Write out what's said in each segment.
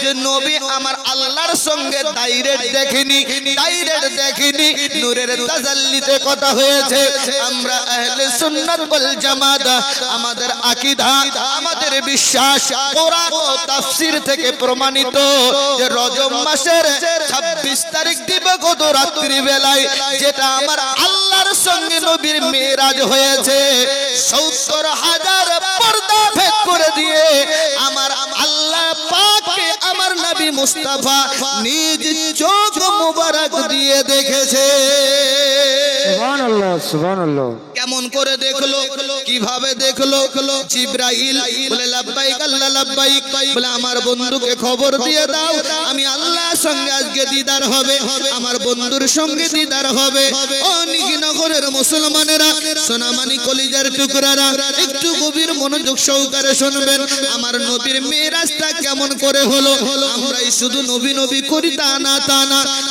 যে নবী আমার আল্লাহর সঙ্গে ডাইরেক্ট দেখিনি নূরের তাজাল্লিতে কথা হয়েছে। আমরা আহলে সুন্নাত ওয়াল জামাত, আমাদের আকীদা, আমাদের বিশ্বাস কোরআন ও তাফসীর থেকে প্রমাণিত যে রজব মাসের 26 তারিখ দিবাগত রাত্রি বেলায় যেটা আমার আল্লাহর সঙ্গে নবীর মেরাজ হয়েছে, 70,000 পর্দা ভেদ করে দিয়ে আমার আল্লাহ পাককে আমার নবী মুস্তাফা নিজ চোখ মুবারক দিয়ে দেখেছে। সুবহানাল্লাহ সুবহানাল্লাহ। কেমন করে দেখলো, কিভাবে দেখলো? জিবরাইল বলে লাব্বাইক আল্লাহ লাব্বাইক, বলে আমার বন্ধুকে খবর দিয়ে দাও আমি আল্লাহর সঙ্গে আজকে দিদার হবে, আমার বন্ধুর সঙ্গে দিদার হবে। ও নিকিনগরের মুসলমানেরা, সোনামানি কলিজার টুকরারা, একটু গভীর মনোযোগ সহকারে শুনবেন। আমার নবীর মেরাজটা কেমন করে হলো? আমরাই শুধু নবী নবী করি তা না,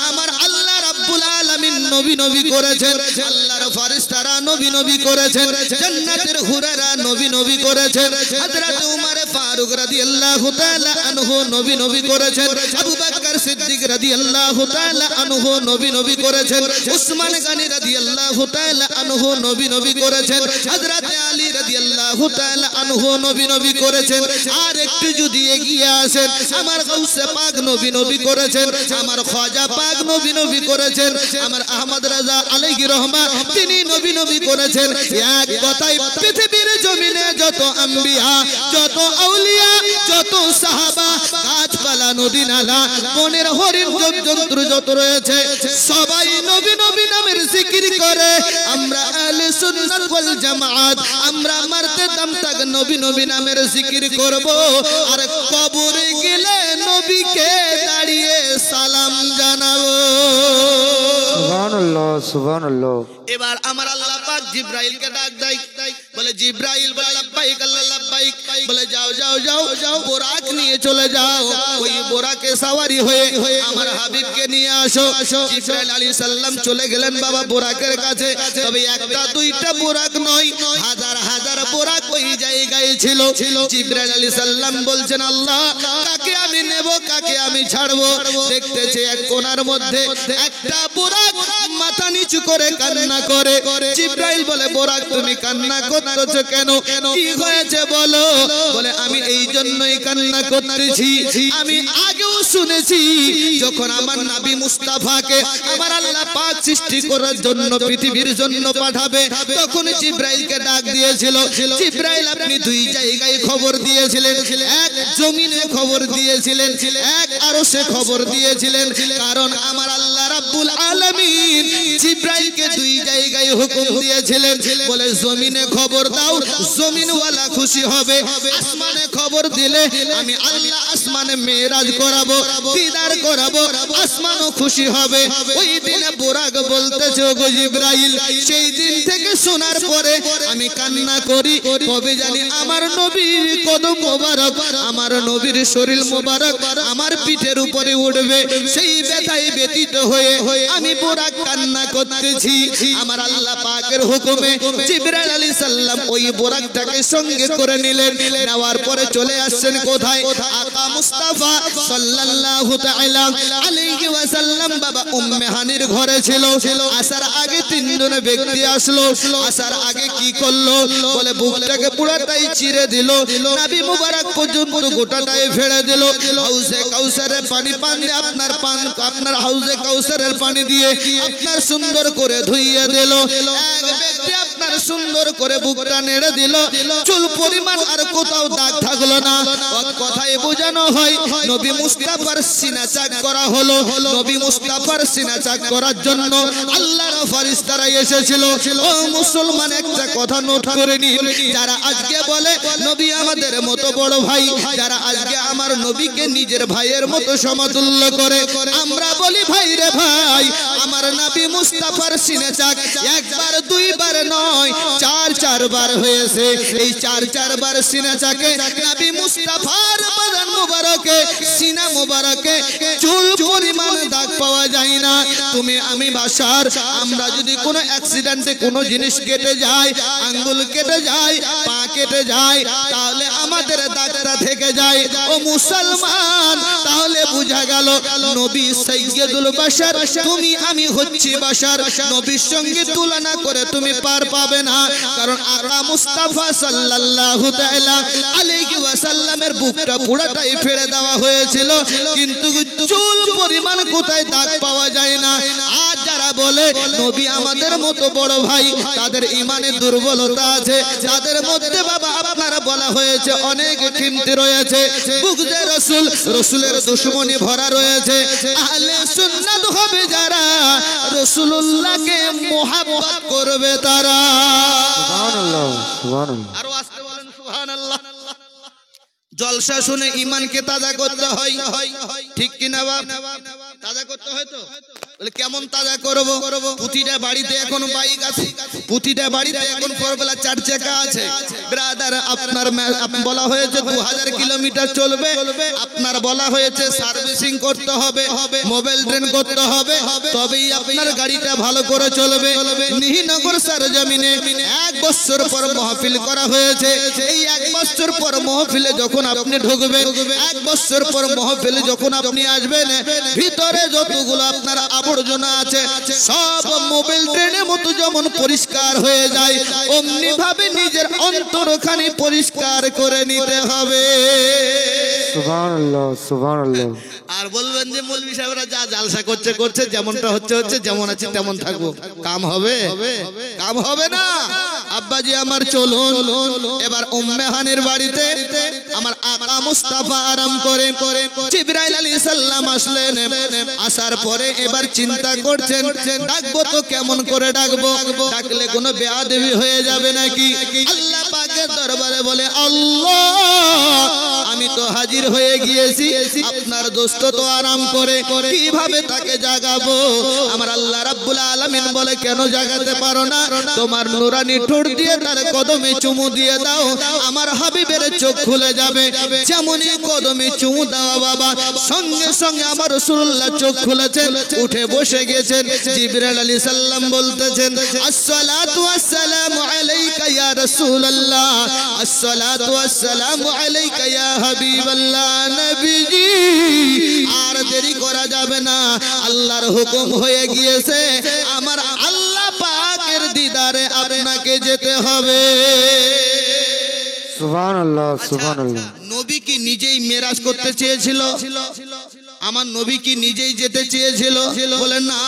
আমার আল্লাহ রাব্বুল আলামিন নবী নবী করেছেন, আল্লাহর ফেরেশতারা নবী নবী করেছেন, জান্নাতের হুরারা নবী নবী করেছেন, হযরত উমর ফারুক রাদিয়াল্লাহু তাআলা আনহু নবী নবী করেছেন, আবু বকর সিদ্দিক রাদিয়াল্লাহু তাআলা আনহু নবী নবী করেছেন, উসমান গনি রাদিয়াল্লাহু তাআলা আনহু নবী নবী করেছেন, হযরত আলী রাদিয়াল্লাহু তাআলা আনহু নবী নবী করেছেন। আর একটু যদি এগিয়ে আসেন, আমার গাউসে পাক নবী নবী করেছেন, আমার খাজা পাক নবী নবী করেছেন, আমার আহমদ রাজা আলাইহি রহমা তিনি নবী নবী করেছেন। এক কথায় পৃথিবীর জমিনে যত আম্বিয়া, যত আউলিয়া, যত সাহাবা, গাছপালা, নদী নালা, বনের হরিণ, জন্তু যত রয়েছে সবাই নবী নবী নামের জিকির করে। আমরা আহলে সুন্নাত ওয়াল জামাত আমরা মারতে দম তক নবী নবী নামের জিকির করব, আর কবরে গেলে নবীকে দাঁড়িয়ে সালাম জানাবো। সুবহানাল্লাহ সুবহানাল্লাহ। এবার আমার আল্লাহ পাক জিবরাইলকে ডাক দেয়, বলে জিবরাইল বলে লাব্বাইক আল্লাহ লাব্বাইক, বলে যাও যাও যাও যাও বোরাক নিয়ে চলে যাও, ওই বোরাকে সওয়ারি হয়ে আমার হাবিবকে নিয়ে আসো। জিবরাইল আলাইহিস সালাম চলে গেলেন বাবা বোরাকের কাছে, তবে একটা দুইটা বোরাক নয়, হাজার হাজার বোরাক ওই জায়গায় ছিল। জিবরাইল আলাইহিস সালাম বলছেন আল্লাহ কাকে আমি নেব, কাকে আমি ছাড়বো? দেখতেছে এক কোণার মধ্যে একটা বোরাক মাথা নিচু করে কান্না করে। জিবরাইল বলে বোরাক তুমি কান্না করতেছো কেন, কি হয়েছে বলো? বলে আমি এই জন্যই কান্না করতেছি, আমি আগেও শুনেছি যখন আমার নবী মুস্তাফাকে আমার আল্লাহ পাক সৃষ্টি করার জন্য পৃথিবীর জন্য পাঠাবে, তখন জিবরাইলকে ডাক দিয়েছিল। জিবরাইল আপনি দুই জায়গায় খবর দিয়েছিলেন, এক জমিনে খবর দিয়েছিলেন, এক আরশে খবর দিয়েছিলেন, কারণ আমার আল্লাহ রাব্বুল আলামিন জিবরাইলকে দুই জায়গায় হুকুম দিয়েছিলেন, বলে জমিনে খবর দাও, জমিনওয়ালা খুশি হবে, আসমানে খবর দিলে আমি আল্লাহ আসমানে মেরাজ করাবো, দিদার করাবো, আসমানও খুশি হবে। ওই দিনে বোরাক বলতেছে গো জিবরাইল, সেই দিন থেকে শোনার পরে আমি কান্না করি, কবে জানি আমার নবীর কদম মোবারক, আমার নবীর শরীর মোবারক আমার পিঠের উপরে উঠবে, সেই ব্যথায় ব্যতীত হয়ে আমি বোরাক কান্না করতেছি। আমার আল্লাহ পাকের হুকুমে জিবরাইল আলাইহিস সালাম ওই বোরাকটাকে সঙ্গে করে নিলেন, নেওয়ার পরে চলে আসছেন কোথায়? আকা মুস্তাফা সাল্লাল্লাহু তাআলা আলাইহি ওয়াসাল্লাম বাবা উম্মে হানির ঘরে ছিল। আসার আগে তিনজন ব্যক্তি আসলো, আসার আগে কি করলো? বলে বুকটাকে পুরোটাই চিরে দিল, নবী মুবারক পর্যন্ত গোটাটাই ফেলে দিল, হাউজে কাউসারের পানি আপনার হাউজে কাউসারের পানি দিয়ে আপনার সুন্দর করে ধুইয়ে দিল। এক ব্যক্তি আপনার সুন্দর করে বুকটা নেড়ে দিল, চুল পরিমাণ আর কোথাও দাগ থাকলো না। কথায় বোঝানো হয় নবী মুস্তাফার সিনা চাক করা হলো। নবী মুস্তাফার সিনা চাক করার জন্য আল্লাহর ফেরেশতারা এসেছিল। ও মুসলমান একটা কথা নোট করে নিন, যারা আজকে বলে নবী আমাদের মতো বড় ভাই, যারা আজকে আমার নবীকে নিজের ভাইয়ের মতো সমতুল্য করে, আমরা বলি ভাই রে ভাই, আমার নবী মুস্তাফার সিনা চাক একবার দুইবার নয়, চার বার হয়েছে। এই চার বার সিনা চাকে নবী মুস্তাফার বদন মুবারকে, সিনা মুবারকে চুল পরিমাণ দাগ পাওয়া যায় না। তুমি আমি বাশার, আমরা যদি কোনো অ্যাক্সিডেন্টে কোনো জিনিস কেটে যায়, আঙ্গুল কেটে যায়, পা কেটে যায়, তাহলে আমাদের দাগটা থেকে যায়। ও মুসলমান, তাহলে বুঝা গেল নবী সাইয়্যিদুল বাশার, তুমি আমি হচ্ছি বাশার। নবীর সঙ্গে তুলনা করে তুমি পার পাবে না, কারণ আকা মুস্তাফা সাল্লাল্লাহু তাআলা আলাইহি ওয়াসাল্লামের বুকটা পুরোটাই ফেড়ে দেওয়া হয়েছিল, কিন্তু চুল পরিমাণ কোথায় দাগ পাওয়া যায় না। আর যারা বলে নবী আমাদের মতো বড় ভাই, তাদের ঈমানে দুর্বলতা আছে, তাদের মধ্যে বাবা আপনারা বলা হয়েছে অনেক খিমতি রয়েছে, বুগদে রাসূল, রাসূলের দুশমনি ভরা রয়েছে। আহলে সুন্নাত হবে যারা, রাসূলুল্লাহকে মুহাব্বত করবে তারা। সুবহানাল্লাহ, সুবহানাল্লাহ। আরো আস্তে বলেন সুবহানাল্লাহ। জলসা শুনে ঈমানকে তাজা করতে হয়, ঠিক কি না বাপ? তাজা করতে হয় তো। বলে কেমন তাজা করব? প্রতিটা বাড়িতে এখন বাইক আছে, প্রতিটা বাড়িতে এখন ফোরবেলা চার চাকা আছে। ব্রাদার, আপনার বলা হয়েছে 2000 কিলোমিটার চলবে, আপনার বলা হয়েছে সার্ভিসিং করতে হবে, মোবাইল ট্রেন করতে হবে, তবেই আপনার গাড়িটা ভালো করে চলবে। নিহিনগর সরজমিনে 1 বছর পর মাহফিল করা হয়েছে। এই 1 বছর পর মাহফিলে যখন আপনি ঢুকবেন, 1 বছর পর মাহফিলে যখন আপনি আসবেন, ভিতরে যতগুলো আপনার আবর্জনা আছে সব মোবাইল ট্রেনের মতো যেমন পরিষ্কার হয়ে যায়, অমনি ভাবে নিজের অন্তরখানি পরিষ্কার করে নিতে হবে। সুবহানাল্লাহ, সুবহানাল্লাহ। আর বলবেন যে মৌলভী সাহেবরা যা জালসা করছে করছে, যেমনটা হচ্ছে হচ্ছে, যেমন আছে তেমন থাকবো, কাম হবে? কাম হবে না। আব্বাজি আমার চলুন এবার উম্মে হানির বাড়িতে আমার আকা মুস্তাফা আরাম করে। জিবরাইল আলাইহিস সালাম আসলেন, আসার পরে এবার চিন্তা করছেন ডাকবো তো কেমন করে ডাকবো, ডাকলে কোনো বেয়াদবি হয়ে যাবে নাকি। আল্লাহ পাকের দরবারে বলে, আল্লাহ আমি তো হাজির হয়ে গিয়েছি, আপনার দোস্ত তো আরাম করে, কিভাবে তাকে জাগাবো? আমার আল্লাহ রাব্বুল আলামিন বলে, কেন জাগাতে পারো না? তোমার নুরানি ঠোঁট দিয়ে তার কদমে চুমু দিয়ে দাও, আমার হাবিবের চোখ খুলে যাবে। যেমনই কদমে চুমু দাও বাবা, সঙ্গে সঙ্গে আমার রাসূলুল্লাহ চোখ খুলেছেন, উঠে বসে গেছেন। জিবরাইল আলাইহিস সালাম বলতেছেন, আসসালাতু ওয়াসসালামু আলাইকা ইয়া রাসূলুল্লাহ, আসসালাতু ওয়াসসালামু আলাইকা ইয়া হাবিবাল্লাহ। নবীজি আর দেরি করা যাবে না, আল্লাহর হুকুম হয়ে গিয়েছে, আমার আল্লাহ পাকের দিদারে আপনাকে যেতে হবে। সুবহানাল্লাহ, সুবহানাল্লাহ। নবী কি নিজেই মেরাজ করতে চেয়েছিল? আমার নবী কি নিজেই যেতে চেয়েছিল? বলেন না।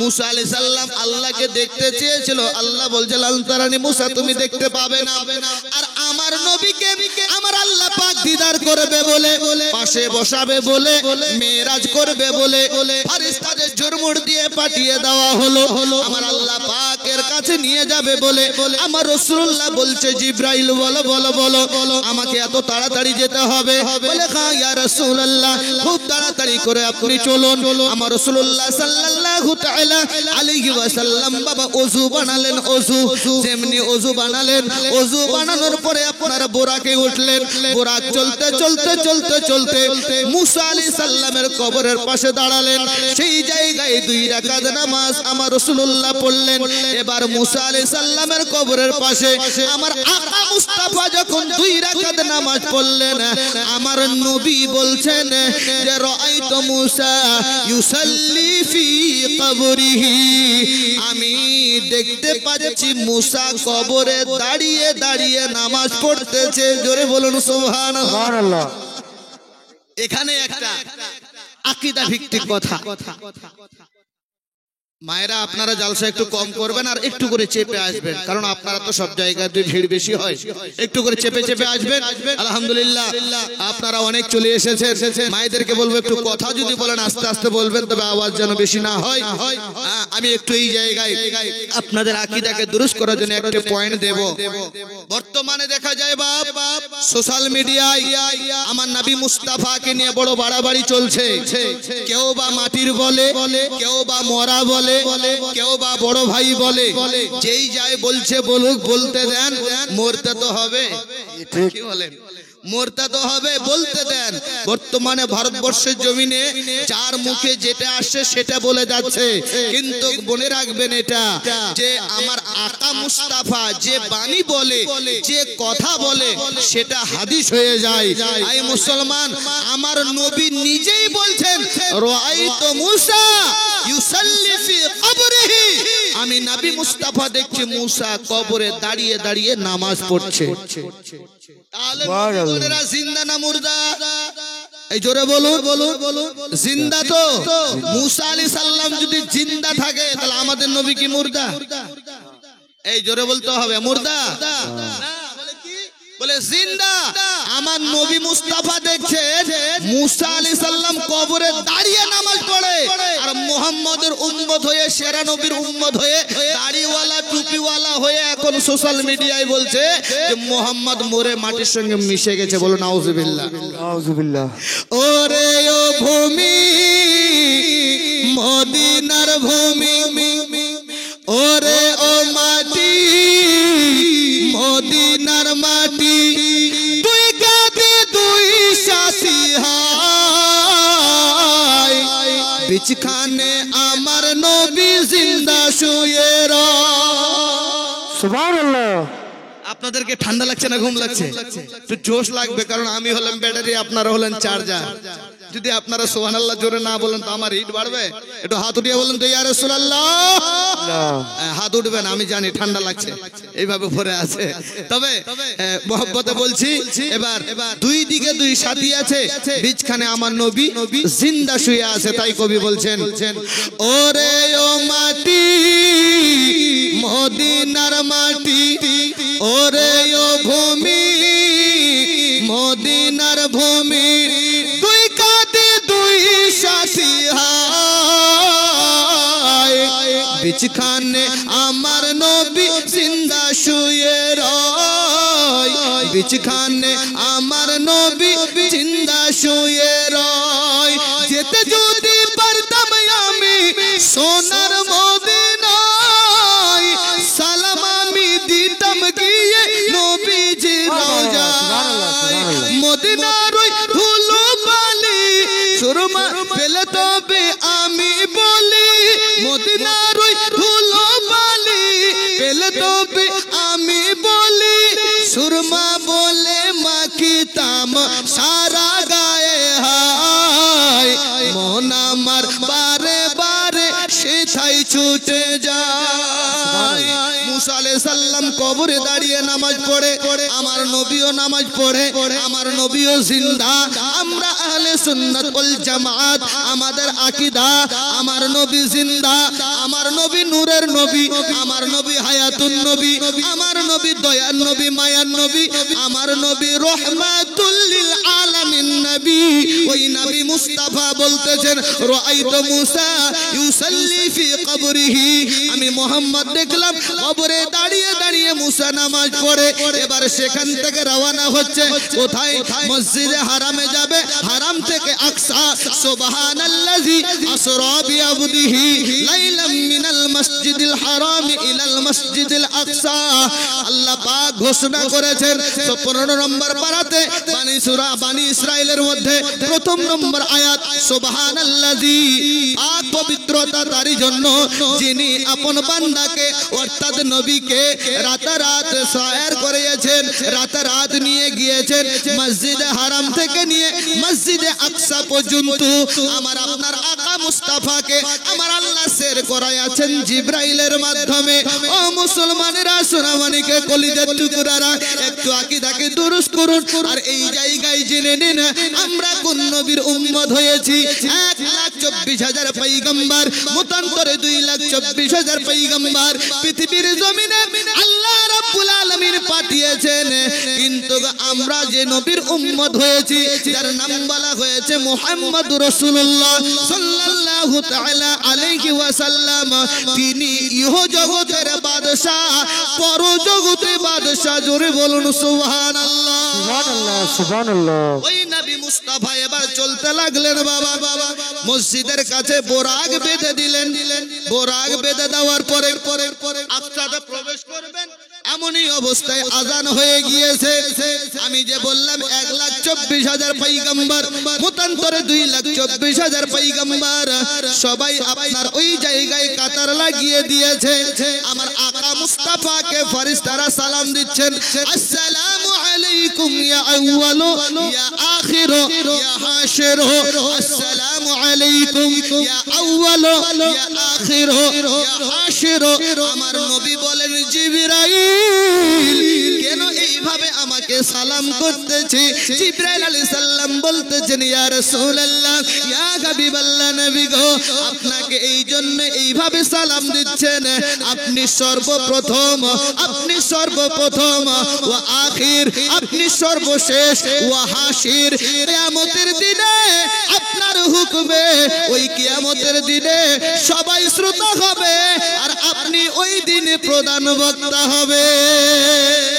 মুসা আলাইহিস সালাম আল্লাহকে দেখতে চেয়েছিল, আল্লাহ বলছে লান তারানি, মুসা তুমি দেখতে পাবে না। আর আমার নবীকে আমার আল্লাহ পাক দিদার করবে বলে, পাশে বসাবে বলে, মেরাজ করবে বলে ফেরেশতাদের ঝুরমুড় দিয়ে পাঠিয়ে দেওয়া হলো। আমার আল্লাহ পাকের কাছে নিয়ে যাবে বলে আমার রাসূলুল্লাহ বলছে, জিবরাইল বলো বলো বলো আমাকে এত তাড়াতাড়ি যেতে হবে। বলে হ্যাঁ ইয়া রাসূলুল্লাহ, খুব তাড়াতাড়ি করে আপনি চলুন। আমার রাসূলুল্লাহ সাল্লাল্লাহু তাআলা আলাইহি ওয়াসাল্লাম বাবা ওযু বানালেন, ওযু যেমনি ওযু বানালেন, ওযু বানানোর পরে আপনার বোরাকে উঠলেন। বোরাক চলতে চলতে চলতে চলতে মুসা আলাইহিস সালামের কবরের পাশে দাঁড়ালেন। সেই জায়গায় 2 রাকাত নামাজ আমার রাসূলুল্লাহ পড়লেন। এবার মুসা আলাইহিস সালামের কবরের পাশে আমার আকা মুস্তাফা যখন 2 রাকাত নামাজ পড়লেন, আমার নবী বলছেন যে রাআইতু মুসা ইউসাল্লি ফি কবরিহি, আমি দেখতে পাচ্ছি মুসা কবরে দাঁড়িয়ে দাঁড়িয়ে নামাজ পড়তেছে। জোরে বলুন সুবহানাল্লাহ। এখানে একটা আকীদা ভিত্তিক কথা। মায়েরা আপনারা জালসা একটু কম করবেন আর একটু করে চেপে আসবেন, কারণ আপনারা তো সব জায়গায় ভিড় বেশি হয়, একটু করে চেপে চেপে আসবেন। আলহামদুলিল্লাহ আপনারা অনেক চলে এসেছেন। মায়েদেরকে বলবো একটু কথা যদি বলেন আস্তে আস্তে বলবেন, তবে আওয়াজ যেন বেশি না হয়। আমি একটু এই জায়গায় আপনাদের আকীদাকে দুরুস্ত করার জন্য একটা পয়েন্ট দেব। বর্তমানে দেখা যায় বাপ সোশ্যাল মিডিয়ায় আমার নবী মুস্তাফাকে নিয়ে বড় বাড়াবাড়ি চলছে। কেউ বা মাটির বলে, কেউ বা মরা বলে, কেউ বা বড় ভাই বলে, যেই যায় বলছে বলুক, বলতে দেন, মরতে তো হবে। কি বলেন? মোরতাদ হবে বলতে দেন। বর্তমানে ভারতবর্ষের জমিনে যার মুখে যেটা আসছে সেটা বলে যাচ্ছে, কিন্তু মনে রাখবেন এটা যে আমার আকা মুস্তাফা যে বাণী বলে, যে কথা বলে, সেটা হাদিস হয়ে যায়। আই মুসলমান, আমার নবী নিজেই বলছেন, রাআইতু মুসা ইউসাল্লি ফি কবরিহি, আমি নবী মুস্তাফা দেখছি মুসা কবরে দাঁড়িয়ে দাঁড়িয়ে নামাজ পড়ছে। তাহলে নবীরা জিন্দা না মুর্দা? এই জোরে বলুন, জিন্দা তো। মুসা আলাইহিস সালাম যদি জিন্দা থাকে তাহলে আমাদের নবী কি মুর্দা? এই জোরে বলতে হবে, মুর্দা বলে জিন্দা। আমার নবী মুস্তাফা দেখছে মুসা আলাইহিস সালাম কবরে দাঁড়িয়ে নামাজ পড়ে, আর মুহাম্মদের উম্মত হয়ে, সেরা নবীর উম্মত হয়ে, দাড়িওয়ালা টুপিওয়ালা হয়ে এখন সোশ্যাল মিডিয়ায় বলছে যে মুহাম্মদ মরে মাটির সঙ্গে মিশে গেছে। বলো নাউজুবিল্লাহ, নাউজুবিল্লাহ। ওরে ও ভূমি, মদিনার ভূমি, ওরে ও মাটি, মদিনার মাটি, তুই কাঁদে দুই সাথী হায়, বিছখানে আমার নবী জিন্দা শুয়ে রয়। সুবহানাল্লাহ। আপনাদেরকে ঠান্ডা লাগছে না ঘুম লাগছে? একটু জোশ লাগবে, কারণ আমি হলাম ব্যাটারি, আপনারা হলেন চার্জার। যদি আপনারা সুবহানাল্লাহ জোরে না বলেন তো আমার হিট বাড়বে। একটু হাত উঠিয়ে বলেন তো ইয়া রাসূলুল্লাহ। হাত উঠবেন, আমি জানি ঠান্ডা লাগছে, এইভাবে পরে আছে। তবে মহব্বতে বলছি, এবার দুই দিকে দুই সাথী আছে, বিছখানে আমার নবী জিন্দা শুয়ে আছে। তাই কবি বলছেন, ওরে ও মাটি, মদিনার মাটি, ওরে ও ভূমি, মদিনার ভূমি, দুই কাঁদে দুই সাথী হায়, বিছখানে আমার নবী জিন্দা শুয়ে রয়, বিছখানে আমার নবী জিন্দা শুয়ে রয়। যেতে যদি পারতাম আমি সোনার মদিনায়, সালাম আমি দিতাম গিয়ে নবীজির রওজায়। মদিনার ওই ধুলো বালি সুরমা পেলে তবে আমি বলি, মদিনার ওই ধুলো বালি পেলে তবে আমি বলি, সুরমা বলে মাখিতাম সারা গায়ে হায়, মন আমার বারে বারে সেথায় ছুটে যায়। মুসা আলাইহিস সালাম কবরে দাঁড়িয়ে নামাজ পড়ে, আমার নবীও নামাজ পড়ে, আমার নবীও জিন্দা। আমরা আহলে সুন্নাত ওয়াল জামাত, আমাদের আকীদা আমার নবী জিন্দা, আমার নবী নূরের নবী, আমার নবী হায়াতুন নবী, আমার নবী দয়ার নবী, মায়ার নবী, আমার নবী রহমাতুল লিল আলামিন নবী। ওই নবী মুস্তাফা বলতেছেন, রাআইতু মুসা ইউসাল্লি ফি কবরিহি, আমি মুহাম্মদ দেখলাম কবরে দাঁড়িয়ে দাঁড়িয়ে মুসা নামাজ পড়ে। এবার সেখান থেকে রওনা হচ্ছে কোথায়? মসজিদে হারামে যাবে, হারাম থেকে আকসা। সুবহানাল্লাযী আসরা বিআবদিহি লাইলাম মিনাল মসজিদিল হারাম ইলাল মসজিদিল আকসা। আল্লাহ পাক ঘোষণা করেছেন 15 নম্বর পারাতে বানী ইসরাইলের মধ্যে প্রথম নম্বর আয়াত, সুবহানাল্লাযী, পাক পবিত্রতা তারই জন্য যিনি আপন বান্দাকে অর্থাৎ নবীকে রাতারাত সায়ের করিয়েছেন, রাতারাত নিয়ে গিয়েছেন মসজিদে হারাম থেকে নিয়ে মসজিদে আকসা পর্যন্ত। আমার আপনার আকা মুস্তাফাকে আমার আল্লাহ শের করাইয়াছেন জিবরাইলের মাধ্যমে। ও মুসলমানেরা, সোনামণিকে কলিজার টুকরারা, একটু আকীদাকে দুরুস্ত করুন। আর এই জায়গায় জেনে নিন আমরা কোন নবীর উম্মত হয়েছি। 1,24,000 পয়গম্বর, মতান্তরে 2,24,000 পয়গম্বর পৃথিবীর জমিনে আল্লাহ রাব্বুল আলামিন পাঠিয়েছেন, কিন্তু আমরা যে নবীর উম্মত হয়েছি যার নাম বলা হয়েছে মুহাম্মদুর রাসূলুল্লাহ সাল্লাল্লাহু তাআলা আলাইহি ওয়াসাল্লাম, তিনি ইহ জগতের বাদশা, পর জগতের বাদশা। জোরে বলুন সুবহানাল্লাহ, সুবহানাল্লাহ, সুবহানাল্লাহ। ওই নবী মুস্তাফা এবার চলতে লাগলেন বাবা, মসজিদের কাছে বোরাক বেঁধে দিলেন। বোরাক বেঁধে দেওয়ার পরে আকসাতে প্রবেশ করবেন, এমনই অবস্থায় আজান হয়ে গিয়েছে। আমি যে বললাম 1,24,000 পয়গম্বর, মতান্তরে 2,24,000 পয়গম্বর, সবাই আপনার ওই জায়গায় কাতার লাগিয়ে দিয়েছে। আমার আকা মুস্তাফাকে ফেরেশতারা সালাম দিচ্ছেন, আসসালামু আলাইকুম ইয়া আউয়ালু ইয়া আখিরু ইয়া হাশিরু, আসসালামু আলাইকুম ইয়া আউয়ালু ইয়া আখিরু ইয়া হাশিরু। আমার নবী বলেন, জিবরাইল কেন এইভাবে আমাকে সালাম করতেছে? জিবরাইল আলাইহিস সালাম বলতেছেন, ইয়া রাসূলুল্লাহ, ইয়া হাবিবাল্লাহ, নবী গো, আপনাকে এই জন্য এইভাবে সালাম দিচ্ছেন, আপনি সর্বপ্রথম, আপনি সর্বপ্রথম, ওয়া আখির, আপনি সর্বশেষ, ওয়া হাসির, কিয়ামতের দিনে আপনার হুকুমে ওই কিয়ামতের দিনে সবাই শ্রোতা হবে, আর আপনি ওই দিনে প্রধান বক্তা হবে।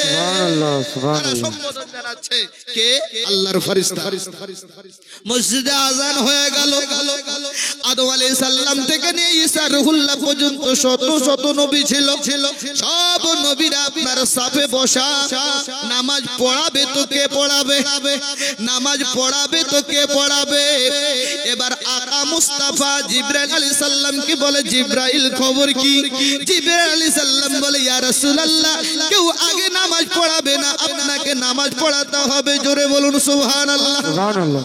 সুবহানাল্লাহ, সুবহানাল্লাহ। সম্বোধন জানাচ্ছে কে? আল্লাহর ফেরেশতা। মসজিদে আজান হয়ে গেল। আদম আলাইহিস সালাম থেকে নিয়ে ঈসা রুহুল্লাহ পর্যন্ত শত শত নবী ছিল। সব নবীরা আপনার সাফে বসা। নামাজ পড়াবে তো কে পড়াবে? নামাজ পড়াবে তো কে পড়াবে? এবার আকা মুস্তাফা জিবরাইল আলাইহিস সালামকে বলে, জিবরাইল খবর কি? জিবরাইল আলাইহিস সালাম বলে, ইয়া রাসূলুল্লাহ, কেউ আগে নামাজ পড়াবে না, আপনাকে নামাজ পড়াতে হবে। জোরে বলুন সুবহানাল্লাহ। সুবহানাল্লাহ।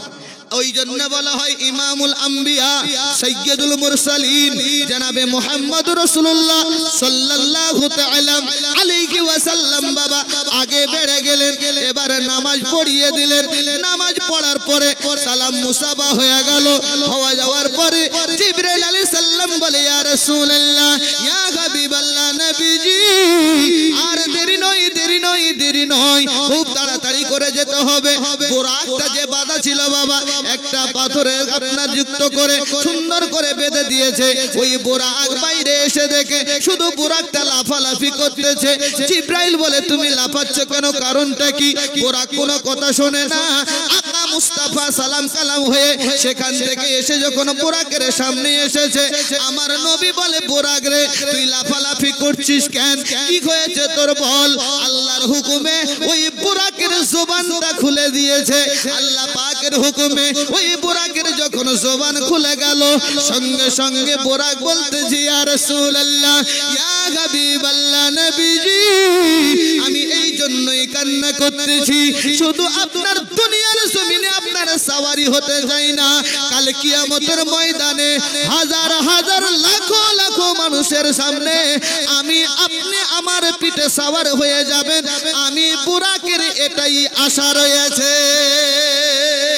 ওই জন্য বলা হয় ইমামুল আম্বিয়া সাইয়্যিদুল মুরসালিন জনাবে মুহাম্মদুর রাসূলুল্লাহ সাল্লাল্লাহু তাআলা আলাইহি ওয়াসাল্লাম বাবা আগে বেড়ে গেলেন। এবার নামাজ পড়িয়ে দিলেন। নামাজ পড়ার পরে সালাম মুসাফা হয়ে গেল। হওয়া যাওয়ার পরে জিবরাইল আলাইহিস সালাম বলে, ইয়া রাসূলুল্লাহ, ইয়া হাবিবাল্লাহ, নবীজি, আর দেরি নয়, দেরি নয়, দেরি নয়, খুব তাড়াতাড়ি করে যেতে হবে। বুরাকটা যে বাঁধা ছিল বাবা, একটা পাথরে আপনার যুক্ত করে সুন্দর করে বেঁধে দিয়েছে। ওই বুরাক বাইরে এসে দেখে শুধু বুরাকটা লাফালাফি করতেছে। জিবরাইল বলে, তুমি লাফাচ্ছ কেন? কারণটা কি? বুরাক কোনো কথা শোনে না। আকা মুস্তাফা সালাম কালাম হয়ে সেখান থেকে এসে যখন বুরাকের সামনে এসেছে, আমার নবী বলে, বুরাক রে, তুই লাফালাফি করছিস কেন? কি হয়েছে তোর বল? আল্লাহর হুকুমে ওই বুরাকের জবানটা খুলে দিয়েছে। আল্লাহ পাকের হুকুমে ওই বুরাকের যখন জবান খুলে গেল, সঙ্গে সঙ্গে বুরাক বলতেছে, ইয়া রাসূলুল্লাহ, ইয়া হাবিবাল্লাহ, নবীজি, আমি এই জন্যই কান্না করতেছি, শুধু আপনার দুনিয়ার জমিনে আপনার সওয়ারি হতে চাই না, কাল কিয়ামতের ময়দানে হাজার হাজার লাখো লাখো মানুষের সামনে আমি, আপনি আমার পিঠে সওয়ার হয়ে যাবেন। আমি বুরাকের এটাই আশা রয়েছে।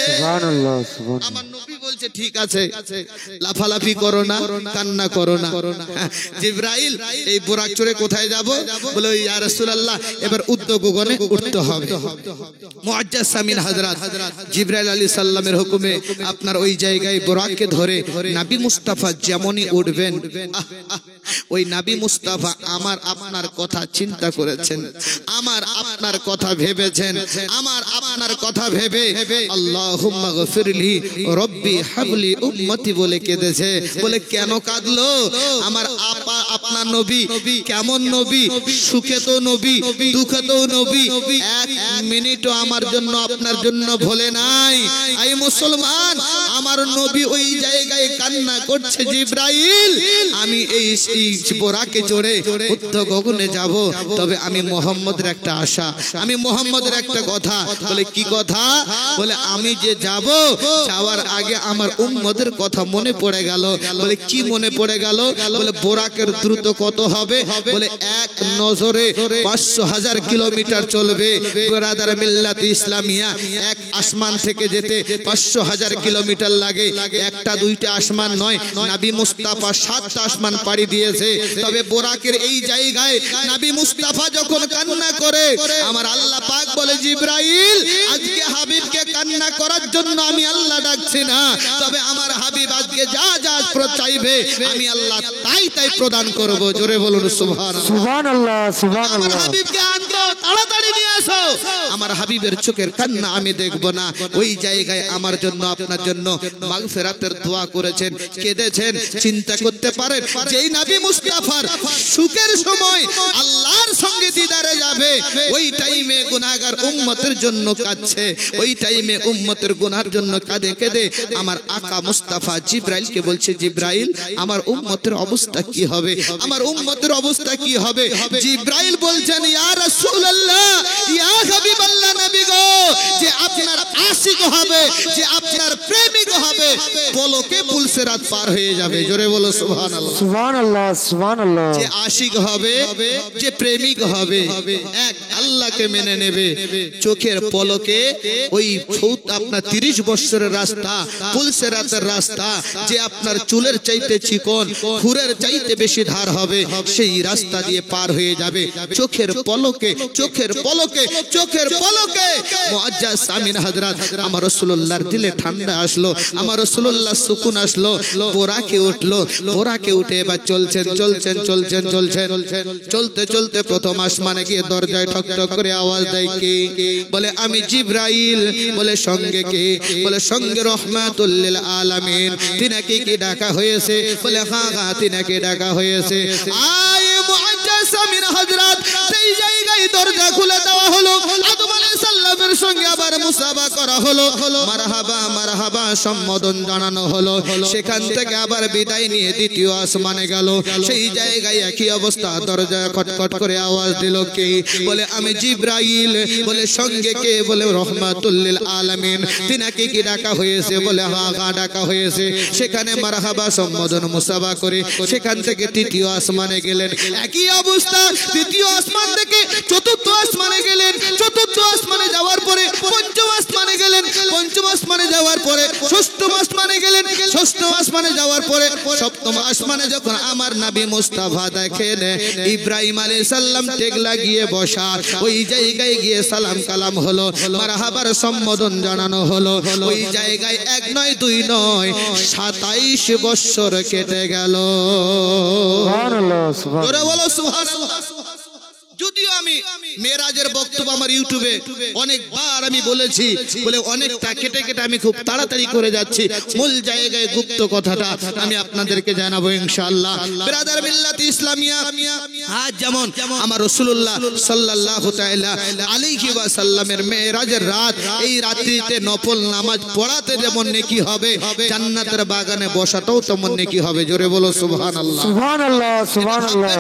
সুবহানাল্লাহ, সুবহানাল্লাহ। আমার নবী বলছে, ঠিক আছে, লাফালাফি করো না, কান্না করো না। জিবরাইল, এই বুরাক চড়ে কোথায় যাব? বলে, ইয়া রাসূলুল্লাহ, এবার উদ্যোগগণে উঠতে হবে। মুআজ্জাজ সামিন হযরত জিবরাইল আলাইহিস সালামের হুকুমে আপনার ওই জায়গায় বুরাককে ধরে নবী মুস্তাফা যেমনই উঠবেন, ওই নবী মুস্তাফা আমার আপনার কথা চিন্তা করেছেন, আমার আপনার কথা ভেবেছেন, আমার আপনার কথা ভেবে আল্লাহুম্মা গফিরলি রব্বি হাবলি উম্মতি বলে কেঁদেছে। বলে, কেন কাঁদলো? আমার আপনার নবী কেমন নবী? সুখে তো নবী, দুঃখে তো নবী, এক মিনিটও আমার জন্য আপনার জন্য ভোলে নাই। এই মুসলমান, আমার নবী ওই জায়গায় কান্না করছে, জিবরাইল, আমি এই বুরাকে চড়ে উত্তর গগনে যাব, তবে আমি মুহাম্মদের একটা আশা, আমি মুহাম্মদের একটা কথা। বলে, কি কথা? বলে, আমি যে যাব, যাওয়ার আগে আমার উম্মতের কথা মনে পড়ে গেল। বলে, কি মনে পড়ে গেল? বলে, বুরাকের দ্রুত কত হবে? বলে, এক নজরে 500,000 কিলোমিটার চলবে। ব্রাদার মিল্লাত ইসলামিয়া, এক আসমান থেকে যেতে 500,000 কিলোমিটার লাগে। একটা দুইটা আসমান নয়, নবী মুস্তাফা 7টা আসমান পাড়ি দিয়েছে। তবে বুরাকের এই জায়গায় নবী মুস্তাফা যখন কান্না করে, আমার আল্লাহ পাক বলে, জিবরাইল, আজকে হাবিবকে কান্না করার জন্য আমি আল্লাহ ডাকছি না, তবে আমার হাবিব আজকে যা যা চাইবে আমি আল্লাহ তাই তাই প্রদান করব। জোরে বলুন সুবহানাল্লাহ। সুবহানাল্লাহ, আমার সুবহানাল্লাহ। হাবিবকে আনতো, তাড়াতাড়ি নিয়ে আসো। আমার হাবিবের চোখের কান্না আমি দেখব না। ওই জায়গায় আমার জন্য আপনার জন্য মাগফিরাতের দোয়া করেছেন, কেঁদেছেন। চিন্তা করতে পারেন যেই নবী মুস্তাফার সুখের সময় আল্লাহর সঙ্গে দিদারে যাবে, ওই টাইমে গুনাহগার উম্মতের জন্য কাঁদছে, ওই টাইমে উম্মতের গুনার জন্য কাঁদে কেঁদে আমার আকা মুস্তাফা জিব্রাইলকে বলছে, জিব্রাইল আমার উম্মতের অবস্থা কি হবে, আমার উম্মতের অবস্থা কি হবে? জিব্রাইল বলছেন, ইয়া রাসূলুল্লাহ, ইয়া হাবিবাল্লাহ নবী গো, যে আপনার আশিক হবে, যে আপনার প্রেমিক হবে, পলকে পুলসিরাত পার হয়ে যাবে। জোরে বলো সুবহানাল্লাহ। সুবহানাল্লাহ, সুবহানাল্লাহ। যে আশিক হবে, যে প্রেমিক হবে, এক আল্লাহকে মেনে নেবে, চোখের পলকে ওই আপনার 30 বছরের রাস্তা, পুলসিরাতের রাস্তা, যে আপনার চুলের চাইতে চিকন, খুরের চাইতে বেশি ধার হবে, সেই রাস্তা দিয়ে পার হয়ে যাবে চোখের পলকে, চোখের পলকে, চোখের পলকে। মুআজ্জাজ সামিন হযরত, আমার রাসূলুল্লাহর দিলে ঠান্ডা আসলো, আমার রাসূলুল্লাহ সুকুন আসলো, বোরাকে উঠলো, বোরাকে উঠে এবার চলছেন চলছেন চলছেন চলছেন, চলতে চলতে প্রথম আসমানে গিয়ে দরজায় ঠক ঠক করে আওয়াজ দেয়, কে? বলে আমি জিব্রাইল। বলে সঙ্গে কে? বলে সঙ্গে রহমাতুল লিল আলামিন। তিনাকে কি ডাকা হয়েছে? বলে হ্যাঁ হ্যাঁ তিনাকে ডাকা হয়েছে। আয় মুআজ্জাজ সামিন হযরত, সেই জায়গায় দরজা খুলে দেওয়া হলো, আদম আলাইহিস সালামের সঙ্গে আবার মুসাফা করা হলো, মারহাবা মারহাবা সম্বোধন জানানো হলো। সেখান থেকে আবার বিদায় নিয়ে দ্বিতীয় আসমানে গেল, সেই জায়গায় একই অবস্থা, দরজা খটখট করে আওয়াজ দিল, কে? বলে আমি জিব্রাইল। বলে সঙ্গে কে? বলে রহমাতুল লিল আলামিন। তিনাকে কি ডাকা হয়েছে? বলে হ্যাঁ হ্যাঁ ডাকা হয়েছে। সেখানে মারহাবা সম্বোধন মুসাফা করে সেখান থেকে তৃতীয় আসমানে গেলেন, একই অবস্থা। তৃতীয় আসমান থেকে চতুর্থ আসমানে গেলেন, চতুর্থ আসমানে যাওয়ার পরে পঞ্চম আসমানে গেলেন, পঞ্চম আসমানে যাওয়ার পরে ষষ্ঠম আসমানে গেলেন, ষষ্ঠম আসমানে যাওয়ার পরে সপ্তম আসমানে যখন আমার নবী মুস্তাফা দেখেন ইব্রাহিম আলাইহিস সালাম টেক লাগিয়ে বসা, ওই জায়গায় গিয়ে সালাম কালাম হলো, মারহাবার সম্বোধন জানানো হলো। ওই জায়গায় এক নয় দুই নয় 27 বছর কেটে গেল। সুবহানাল্লাহ, জোরে সুবহানাল্লাহ। বলো সুবহানাল্লাহ। যদিও আমি মেরাজের বক্তব্য আমার ইউটিউবে অনেকবার আমি বলেছি, বলে অনেকটা কেটে কেটে আমি খুব তাড়াতাড়ি করে যাচ্ছি, মূল জায়গায় গুপ্ত কথাটা আমি আপনাদেরকে জানাবো ইনশাআল্লাহ। ব্রাদার মিল্লাত ইসলামিয়া, আজ যেমন আমার রাসূলুল্লাহ সাল্লাল্লাহু তাআলা আলাইহি ওয়াসাল্লামের মেরাজের রাত, এই রাত্রিতে নফল নামাজ পড়াতে যেমন নেকি হবে, জান্নাতের বাগানে বসাটাও তেমন নেকি হবে। জোরে বলো সুবহানাল্লাহ। সুবহানাল্লাহ, সুবহানাল্লাহ।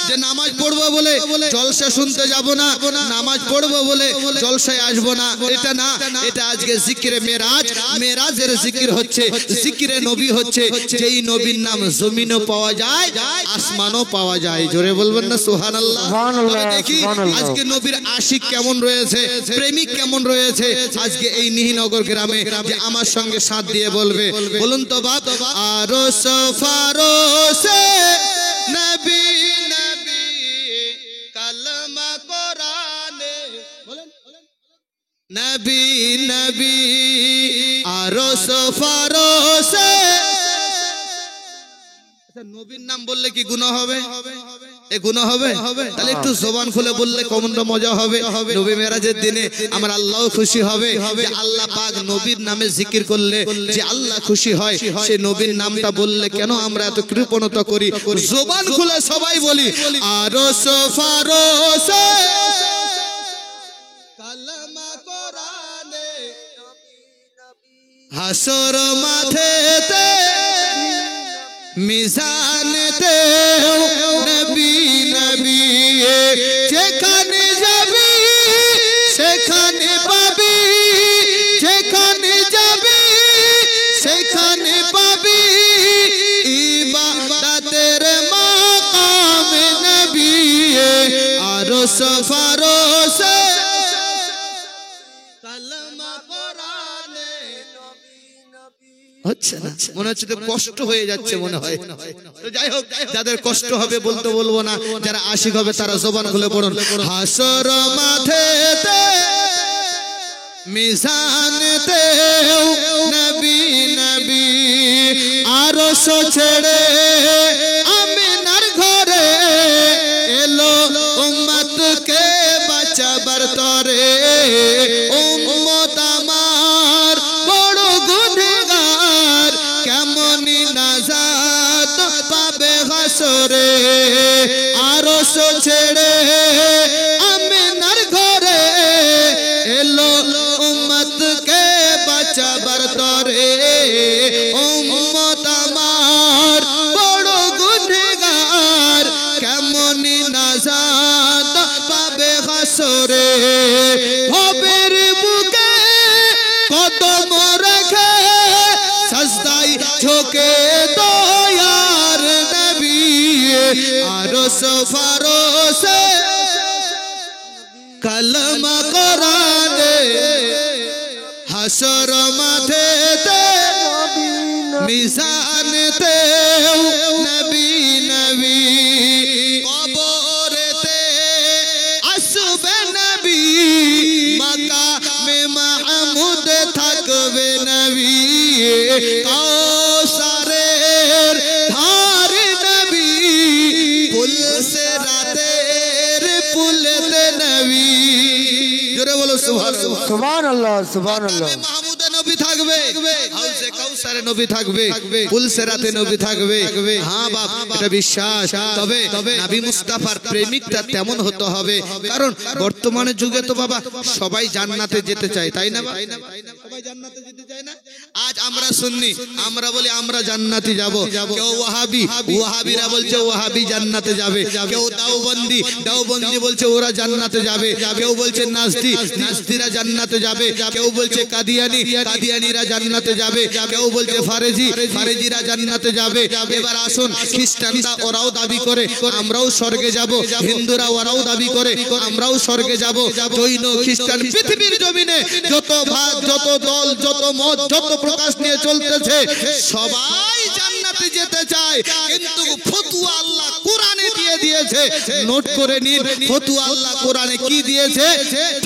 যে নামাজ পড়বো বলে জলসা শুনতে যাব না, নামাজ পড়বো বলে জলসায় আসবো না, এটা না। এটা আজকে জিকিরে মেরাজ, মেরাজের জিকির হচ্ছে, জিকিরে নবী হচ্ছে, যেই নবীর নাম জমিনও পাওয়া যায়, আসমানও পাওয়া যায়। জোরে বলবেন না সুবহানাল্লাহ। তবে দেখি আজকে নবীর আশিক কেমন রয়েছে, প্রেমিক কেমন রয়েছে আজকে এই নিহিনগর গ্রামে, যে আমার সঙ্গে সাথ দিয়ে বলবে। বলুন তো বাপ, আরশ ফারশে নবী নবী কালমা কোরআনে, বলেন নবী নবী আরশ ফারশে। নবীর নাম বললে কি গুনাহ হবে? এ গুনাহ হবে? তাহলে একটু জবান খুলে বললে কেমনটা মজা হবে। নবী মেরাজের দিনে আমার আল্লাহ খুশি হবে, যে আল্লাহ পাক নবীর নামে জিকির করলে যে আল্লাহ খুশি হয়, সে নবীর নামটা বললে কেন আমরা এত কৃপণতা করি? জবান খুলে সবাই বলি, আরশ ফারশে কালমা কোরআনে, হাসর মাঠেতে মিজানেতে নবী নবী, যেখানে যাবি সেখানে পাবি, যেখানে যাবি সেখানে পাবি ইবাদতের মাকাম নবী। আরশ ফারশে কালমা কোরআনে। হচ্ছে না, মনে হচ্ছে তো কষ্ট হয়ে যাচ্ছে মনে হয়। তো যাই হোক, যাদের কষ্ট হবে বলতে বলবো না, যারা আশিক হবে তারা জবান খুলে পড়ুন, হাসর মাঠেতে মিজানেতে নবী নবী, আরশ ছেড়ে আমিনার ঘরে এলো উম্মতকে বাঁচাবার তরে। হাসরে আরশ ছেড়ে আমিনার ঘরে এলো উম্মতকে বাঁচাবার তরে উম্মত আমার বড় গুনহগার কেমনি নাজাত পাবে হাসরে ভবের বুকে কদম রেখে সাজদায় ঝোঁকে দয়ার নবী আরশ ফারশে কলমা কোরআনে হাসর মাঠেতে মিজানেতে নবী নবী কবরেতে আসবে নবী মাকামে মাহমুদ থাকবে নবী কাউসারের ধার নবী পুলসে রাতের পুলতে নবী জোরে বলো সুবহানাল্লাহ সুবহানাল্লাহ সুবহানাল্লাহ মাহমুদে নবী থাকবে হাউজে কাউসারে নবী থাকবে পুলসেরাতে নবী থাকবে হ্যাঁ বাপ এটা বিশ্বাস তবে নবী মুস্তাফার প্রেমিকটা তেমন হতে হবে কারণ বর্তমানে যুগে তো বাবা সবাই জান্নাতে যেতে চায় তাই না সবাই জান্নাতে যেতে চায় না আজ আমরা সুন্নি আমরা বলি আমরা জান্নাতে যাব কেউ ওয়াহাবিরা বলছে ওয়াহাবি জান্নাতে যাবে কেউ দাওবন্দি বলছে ওরা জান্নাতে যাবে কেউ বলছে নাজদিরা জান্নাতে যাবে কেউ বলছে কাদিয়ানিরা জান্নাতে যাবে কেউ বলছে ফারেজিরা জান্নাতে যাবে এবার আসুন খ্রিস্টানরা ওরাও দাবি করে আমরাও স্বর্গে যাব হিন্দুরা ওরাও দাবি করে আমরাও স্বর্গে যাব জৈন খ্রিস্টান পৃথিবীর জমিনে যত ভাগ যত দল যত মত যত প্রকাশ নিয়ে চলতেছে সবাই জান্নাতে যেতে চায় কিন্তু ফতোয়া আল্লাহ কোরআনে দিয়ে দিয়েছে নোট করে নিন ফতোয়া আল্লাহ কোরআনে কি দিয়েছে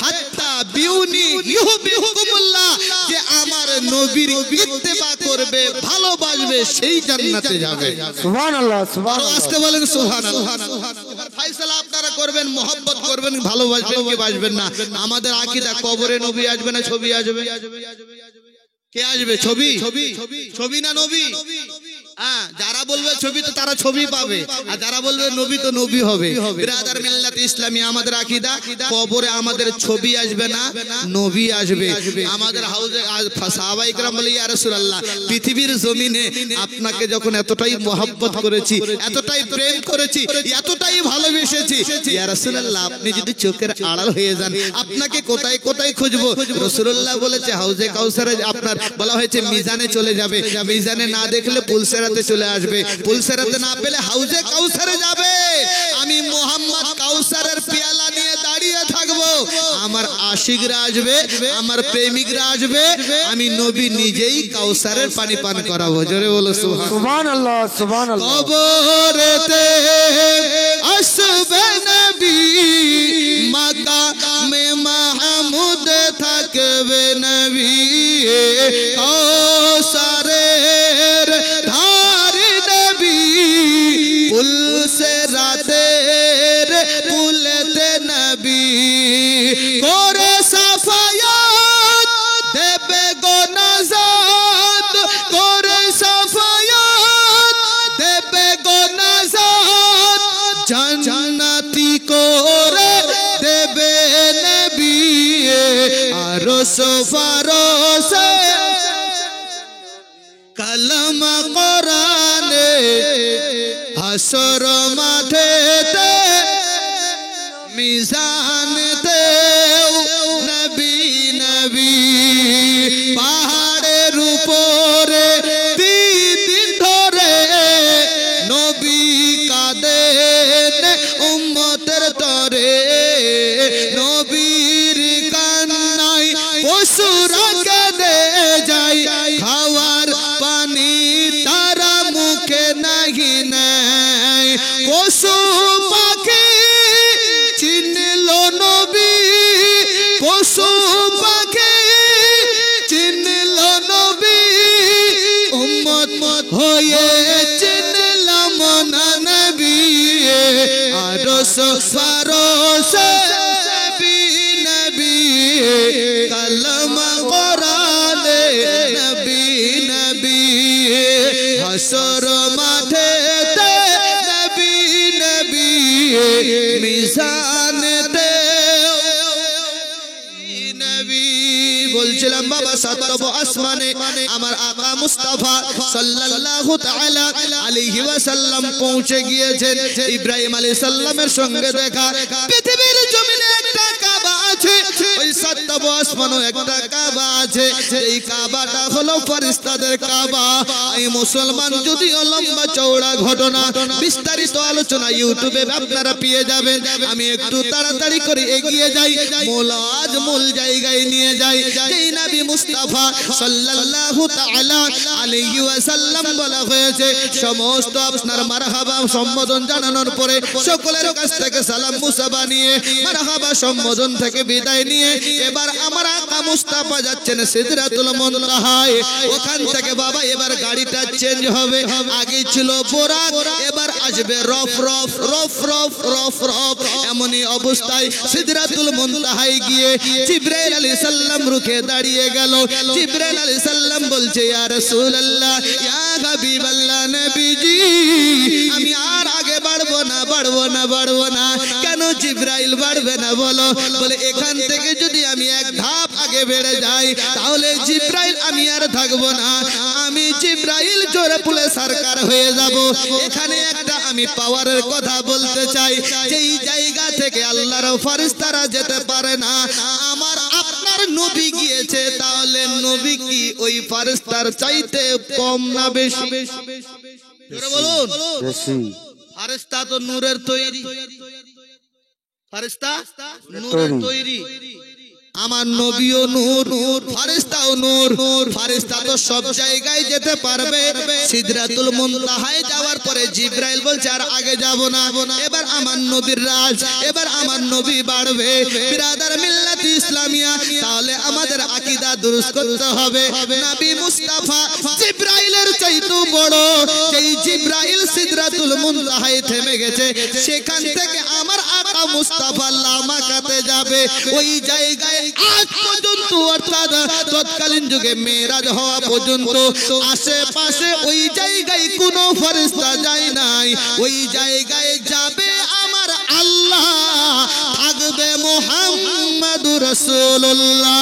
হাত্তা বিউনি ইউহিবুকুমুল্লাহ যে আমার নবীর ইত্তেবা করবে ভালোবাসবে সেই জান্নাতে যাবে সুবহানাল্লাহ সুবহানাল্লাহ আস্তে বলেন সুবহানাল্লাহ এবার ফয়সালা আপনারা করবেন mohabbat করবেন ভালোবাসবেন কি বাসবেন না আমাদের আকীদা কবরে নবী আসবে না ছবি আসবে কে আসবে ছবি না নবী হ্যাঁ যারা বলবে ছবি তো তারা ছবি পাবে আর যারা বলবে নবী তো নবী হবে বিরাদার মিল্লাত ইসলামী আমাদের আকীদা কবরে আমাদের ছবি আসবে না নবী আসবে আমাদের হাউজে সাহাবায়ে কেরাম বলে ইয়া রাসূলুল্লাহ পৃথিবীর জমিনে আপনাকে যখন এতটাই mohabbat করেছি এতটাই প্রেম করেছি এতটাই ভালোবেসেছি ইয়া রাসূলুল্লাহ আপনি যদি চোখের আড়াল হয়ে যান আপনাকে কোথায় কোথায় খুঁজবো রাসূলুল্লাহ বলেছে হাউজে কাউসারে আপনার বলা হয়েছে মিজানে চলে যাবে মিজানে না দেখলে পুলসেরাতে চলে আসবে পুলসেরাতে না পেলে হাউজে কাউসারে যাবে আমি মোহাম্মদ কাউসারের পেয়ালা নিয়ে দাঁড়িয়ে থাকবো আমার আশিকরা আসবে আমার প্রেমিকরা আসবে আমি নবী নিজেই কাউসারের পানি পান করাবো জোরে বলো সুবহানাল্লাহ সুবহানাল্লাহ কবরেতে আসবে নবী মাকামে মাহমুদ থাকবে নবী কাউসারের ধার নবী পুলসেরাতের পুলতে নবী করে সাফায়াত দেবে গো নাজাত করে সাফায়াত দেবে গো নাজাত জান্নাতি করে দেবে নবী আরশ ফারশে কলমা কোরআনে হাসর মাঠেতে মিজানেতে নবী নবী পাহাড়ের উপরে দিন ধরে নবী কাঁদেন উম্মতের তরে নবীর কান্নায় পশুরা কেঁদে যায় খাওয়ার পানি তারা মুখে নাহি নেয় পশু পাখি চিনল নবী পশু পাখি চিনল নবী উম্মত হয়ে চিনলাম না নবী আরশ ফারশে নবী কলমা কোরআনে নবী নবী হাসর মাঠেতে সাতব আসমানে আমার আকা মুস্তাফা সাল্লাল্লাহু তাআলা আলাইহি ওয়াসাল্লাম পৌঁছে গিয়েছেন। ইব্রাহিম আলাইহিস সালামের সঙ্গে দেখা। পৃথিবীর জমিনে একটা কাবা আছে, ওই সাতব আসমানও একটা কাবা আছে। এই কাবাটা হলো ফেরেশতাদের কাবা। এই মুসলমান যদিও লম্বা চওড়া ঘটনা, বিস্তারিত আলোচনা ইউটিউবে আপনারা পেয়ে যাবেন। আমি একটু তাড়াতাড়ি করে এগিয়ে যাই, মূল জায়গায় নিয়ে যাই। যেই নবী মুস্তাফা সাল্লাল্লাহু তাআলা আলাইহি ওয়াসাল্লাম বলা হয়েছে, সমস্ত আপনার মারহাবা সম্বোধন জানানোর পরে সকলের কাছ থেকে সালাম মুসাফা নিয়ে মারহাবা সম্বোধন থেকে বিদায় নিয়ে এবার আমার আকা মুস্তাফা যাচ্ছেন সিদরাতুল মুনতাহায়। ওখান থেকে বাবা এবার গাড়িটা চেঞ্জ হবে। আগে ছিল বোরাক, এবার আসবে রফ রফ রফ রফ রফ রফ। এমনই অবস্থায় সিদরাতুল মুনতাহায় গিয়ে জিবরাইল আলাইহিস সালাম রুখে দাঁড়িয়ে গেল। জিবরাইল আলাইহিস সালাম বলছে, ইয়া রাসূলুল্লাহ, ইয়া হাবিবাল্লাহ, নবীজি আমি আর আগে বাড়বো না, বাড়বো না, বাড়বো না। কেন জিবরাইল বাড়বে না বলো? বলে এখান থেকে যদি আমি এক ধাপ আগে বেড়ে যাই তাহলে জিবরাইল আমি আর থাকবো না, আমি জিবরাইল জোরে পুলে সরকার হয়ে যাব। এখানে একটা আমি পাওয়ারের কথা বলতে চাই, যেই জায়গা থেকে আল্লাহর ফেরেশতারা যেতে পারে না, আমার আপনার নবী গিয়েছে, তাহলে নবী কি ওই ফেরেশতার চাইতে কম না বেশি? জোরে বলুন। বেশি। ফেরেশতা তো নূরের তৈরি, ফেরেশতা নূরের তৈরি। আমার নবীও নূর, ফেরেশতাও নূর। ফেরেশতা তো সব জায়গায় যেতে পারবে। সিদরাতুল মুনতাহায় যাওয়ার পরে জিবরাইল বলছে আর আগে যাব না, এবার আমার নবীর রাজ, এবার আমার নবী বাড়বে। বিরাদার মিল্লাত ইসলামিয়া, তাহলে আমাদের আকীদা দুরুস্ত করতে হবে। নবী মুস্তাফা জিবরাইলের চাইতেও বড়। যেই জিবরাইল সিদরাতুল মুনতাহায় থেমে গেছে, সেখান থেকে আমার আকা মুস্তাফা লামাকাতে যাবে। ওই জায়গায় আজ পর্যন্ত অর্থাৎ তৎকালীন যুগে মেরাজ হওয়া পর্যন্ত আশেপাশে ওই জায়গায় কোনো ফেরেশতা যায় নাই। ওই জায়গায় যাবে আমার আল্লাহ, থাকবে মুহাম্মাদুর রাসূলুল্লাহ।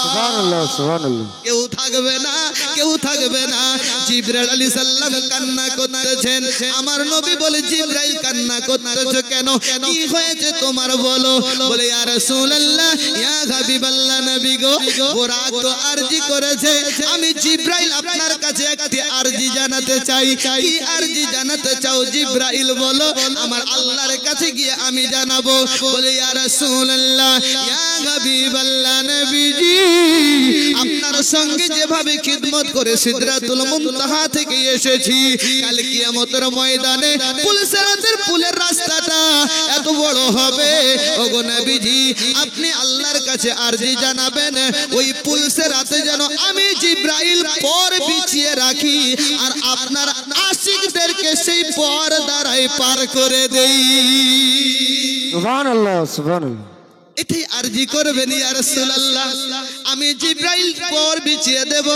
সুবহানাল্লাহ, সুবহানাল্লাহ। কেউ থাকবে না, কেউ থাকবে না। জিবরাইল আলাইহিস সালাম কান্না করতেছেন। আমার নবী বলে, জিবরাইল কান্না করতেছো কেন? কি হয়েছে তোমার বলো? বলে, ইয়া রাসূলুল্লাহ, ইয়া হাবিবাল্লাহ, নবী গো, ওরা তো আরজি করেছে, আমি জিবরাইল আপনার কাছে একটি আরজি জানাতে চাই। কি আরজি জানাতে চাও জিবরাইল বলো? আমার আল্লাহর কাছে গিয়ে আমি জানাবো। বলে, ইয়া রাসূলুল্লাহ, ইয়া হাবিবাল্লাহ, নবীজি আপনার সঙ্গে যেভাবে খিদমত করে সিদরাতুল মুনতাহা থেকে এসেছি, কাল কিয়ামতের ময়দানে পুলসিরাতের পুলের রাস্তাটা এত বড় হবে। ওগো নবীজি, আপনি আল্লাহর কাছে আরজি জানাবেন ওই পুলসিরাতে যেন আমি জিবরাইল পর বিছিয়ে রাখি আর আপনার আশিকদেরকে সেই পর দ্বারাই পার করে দেই। সুবহানাল্লাহ, সুবহানাল্লাহ। এটাই আরজি করবেন ইয়া রাসূলুল্লাহ। আমি জিবরাইল পর বিছিয়ে দেব,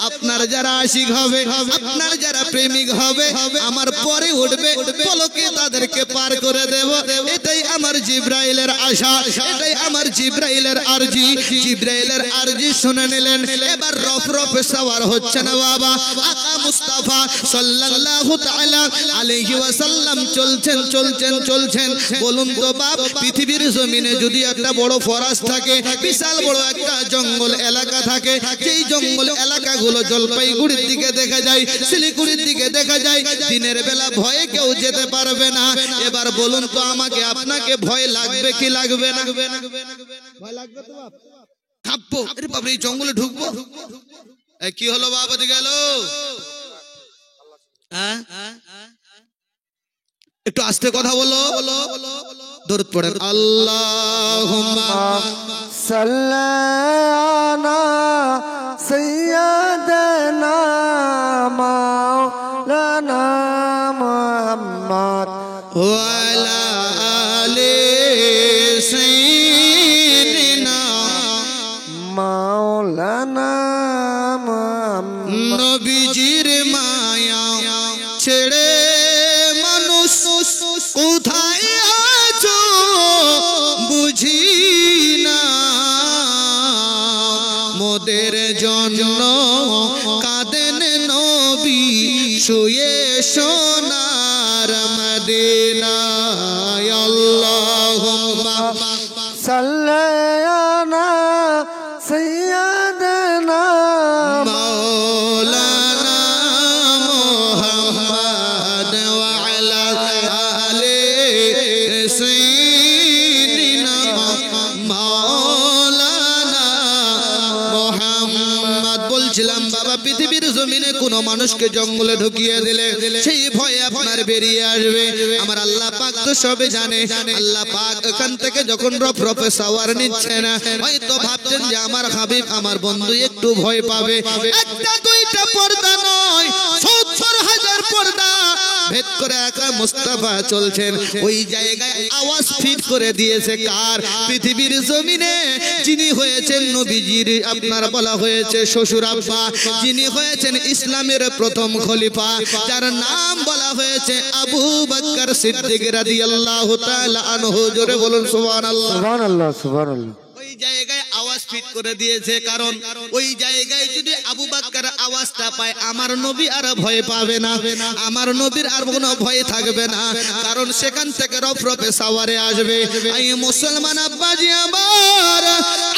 আপনার যারা আশিক হবে, আপনার যারা প্রেমিক হবে, আমার পরে উঠবে, পলকে তাদেরকে পার করে দেব। এটাই আমার জিবরাইলের আশা, এটাই আমার জিবরাইলের আরজি। জিবরাইলের আরজি শুনে নিলেন। এবার রফ রফে সওয়ার হচ্ছে না বাবা। আকা মুস্তাফা সাল্লাল্লাহু তাআলা আলাইহি ওয়াসাল্লাম চলছেন চলছেন চলছেন। বলুন তো বাপ, পৃথিবীর জমিনে যদি একটা বড় ফরেস্ট থাকে, বিশাল বড় একটা জঙ্গল এলাকা থাকে, যেই জঙ্গল এলাকাগুলো জলপাইগুড়ির দিকে দেখা যায়, শিলিগুড়ির দিকে দেখা যায়, দিনের বেলা ভয়ে কেউ যেতে পারবে না। এবার বলুন তো আমাকে আপনাকে ভয় লাগবে কি লাগবে না? ভয় লাগবে তো বাপ? কাঁপবো, আরে বাবা এই জঙ্গলে ঢুকবো, কি হলো বাবা গেল? হ্যাঁ, একটু আস্তে কথা বলো, দরুদ পড়েন। আল্লাহুম্মা সাল্লানা সাইয়্যিদানা মাওলানা মুহাম্মদ ওয়া আলা আলি সাইয়্যিদিনা মাওলানা মুহাম্মদ। নবীজির মায়া ছেড়ে মানুষ কোথায় আছো বুঝি না, মোদের শুয়ে সোনার মদিনায় আল্লাহুম্মা সাল্লানা সাইয়্যিদানা মাওলানা মুহাম্মদ ওয়া আলা আলি সাইয়্যিদিনা মাওলানা মুহাম্মদ। বলছিলাম বাবা, পৃথিবীর জমিনে কোন মানুষকে জঙ্গলে ঢুকিয়ে দিলে সেই ভয় আপনার বেরিয়ে আসবে। আমার আল্লাহ পাক তো সবে জানে। আল্লাহ পাক এখান থেকে যখন রফরফে সাওয়ার নিচ্ছে না, হয়তো ভাবছেন যে আমার হাবিব আমার বন্ধু একটু ভয় পাবে। একটা দুইটা পর্দা নয়, ৭০,০০০ পর্দা ভেদ করে একা মুস্তাফা চলছেন। ওই জায়গায় আওয়াজ ফিট করে দিয়েছে কার? পৃথিবীর জমিনে যিনি হয়েছেন নবীজির আপনার বলা হয়েছে শ্বশুর আব্বা, যিনি হয়েছেন ইসলামের প্রথম খলিফা, যার নাম বলা হয়েছে আবু বকর সিদ্দিক রাদিয়াল্লাহু তাআলা আনহু। জোরে বলুন সুবহানাল্লাহ। সুবহানাল্লাহ সুবহানাল্লাহ। ওই জায়গায় আওয়াজ ফিট করে দিয়েছে, কারণ ওই জায়গায় যদি আবু বকর আওয়াজটা পায়, আমার নবী আর ভয় পাবে না, আমার নবীর আর কোনো ভয় থাকবে না, কারণ সেখান থেকে রফরফে সাওয়ারে আসবে। এই মুসলমান আব্বাজি আমার,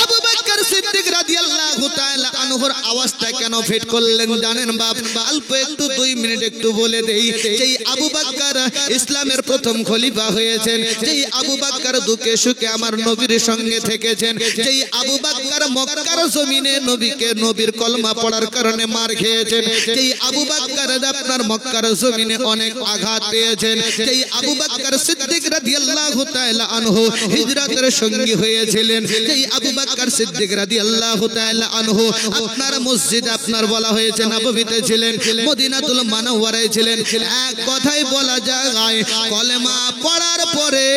আবু বকর সিদ্দিক রাদিয়াল্লাহু তাআলা আনহুর আওয়াজটা কেন ফিট করলেন জানেন বাপ? অল্প একটু 2 মিনিট একটু বলে দেই। যেই আবু বকর ইসলামের প্রথম খলিফা হয়েছেন, যেই আবু বকর দুঃখে সুখে আমার নবীর সঙ্গে থেকেছেন, যেই আবু বকর মক্কার জমিনে নবীকে নবীর কলমা পড়ার কারণে মার খেয়েছেন, যেই আবু বকর আপনার মক্কার জমিনে অনেক আঘাত পেয়েছেন, যেই আবু বকর সিদ্দিক রাদিয়াল্লাহু তাআলা আনহু হিজরতের সঙ্গী হয়েছিলেন, যেই আবু বকর সিদ্দিক রাদিয়াল্লাহু তাআলা আনহু আপনার মসজিদ আপনার বলা হয়েছে নববীতে ছিলেন, মদিনাতুল মুনাওয়ারায় ছিলেন। এক কথাই বলা যায়, কলেমা পড়ার পরে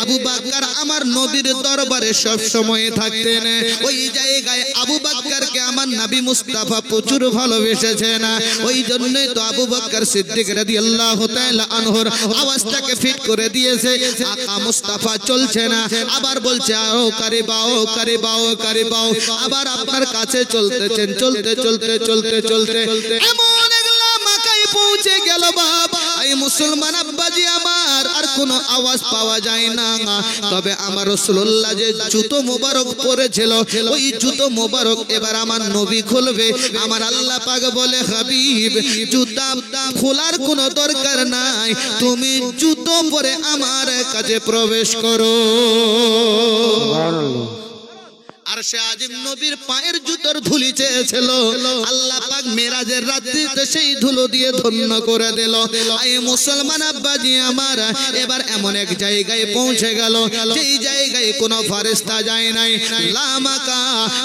আবু বকর আমার নবীর দরবারে সব সময় থাকতেন। ওই জায়গায় আবু বকরকে আমার নবী মুস্তাফা প্রচুর ভালোবেসেছেন। ওই জন্যই তো আবু বকর সিদ্দিক রাদিয়াল্লাহু তাআলা আনহুর আওয়াজটাকে ফিট করে দিয়েছে। আকা মুস্তাফা চলছে না, আবার বলছে আও কারিবাও কারিবাও কারিবাও, আবার আপনার কাছে চলতেছেন, চলতে চলতে চলতে চলতে এমন একলা মাকায় পৌঁছে গেল বাবা। এই মুসলমান আব্বাজি আমার, আর কোনো আওয়াজ পাওয়া যায় না, তবে আমার রাসূলুল্লাহ যে জুতো মোবারক পরেছিল, ওই জুতো মোবারক এবার আমার নবী খুলবে। আমার আল্লাহ পাক বলে, হাবিব জুতা খোলার কোনো দরকার নাই, তুমি জুতো পরে আমার কাছে প্রবেশ করো। সুবহানাল্লাহ। আর সে আজিম নবীর পায়ের জুতোর ধুলি চেয়েছিল, আল্লাহ পাক মেরাজের রাত্রিতে সেই ধুলো দিয়ে ধন্য করে দিল। এই মুসলমান আব্বাজি আমার, এবার এমন এক জায়গায় পৌঁছে গেল, যেই জায়গায় কোনো ফেরেশতা যায় নাই, লামাকা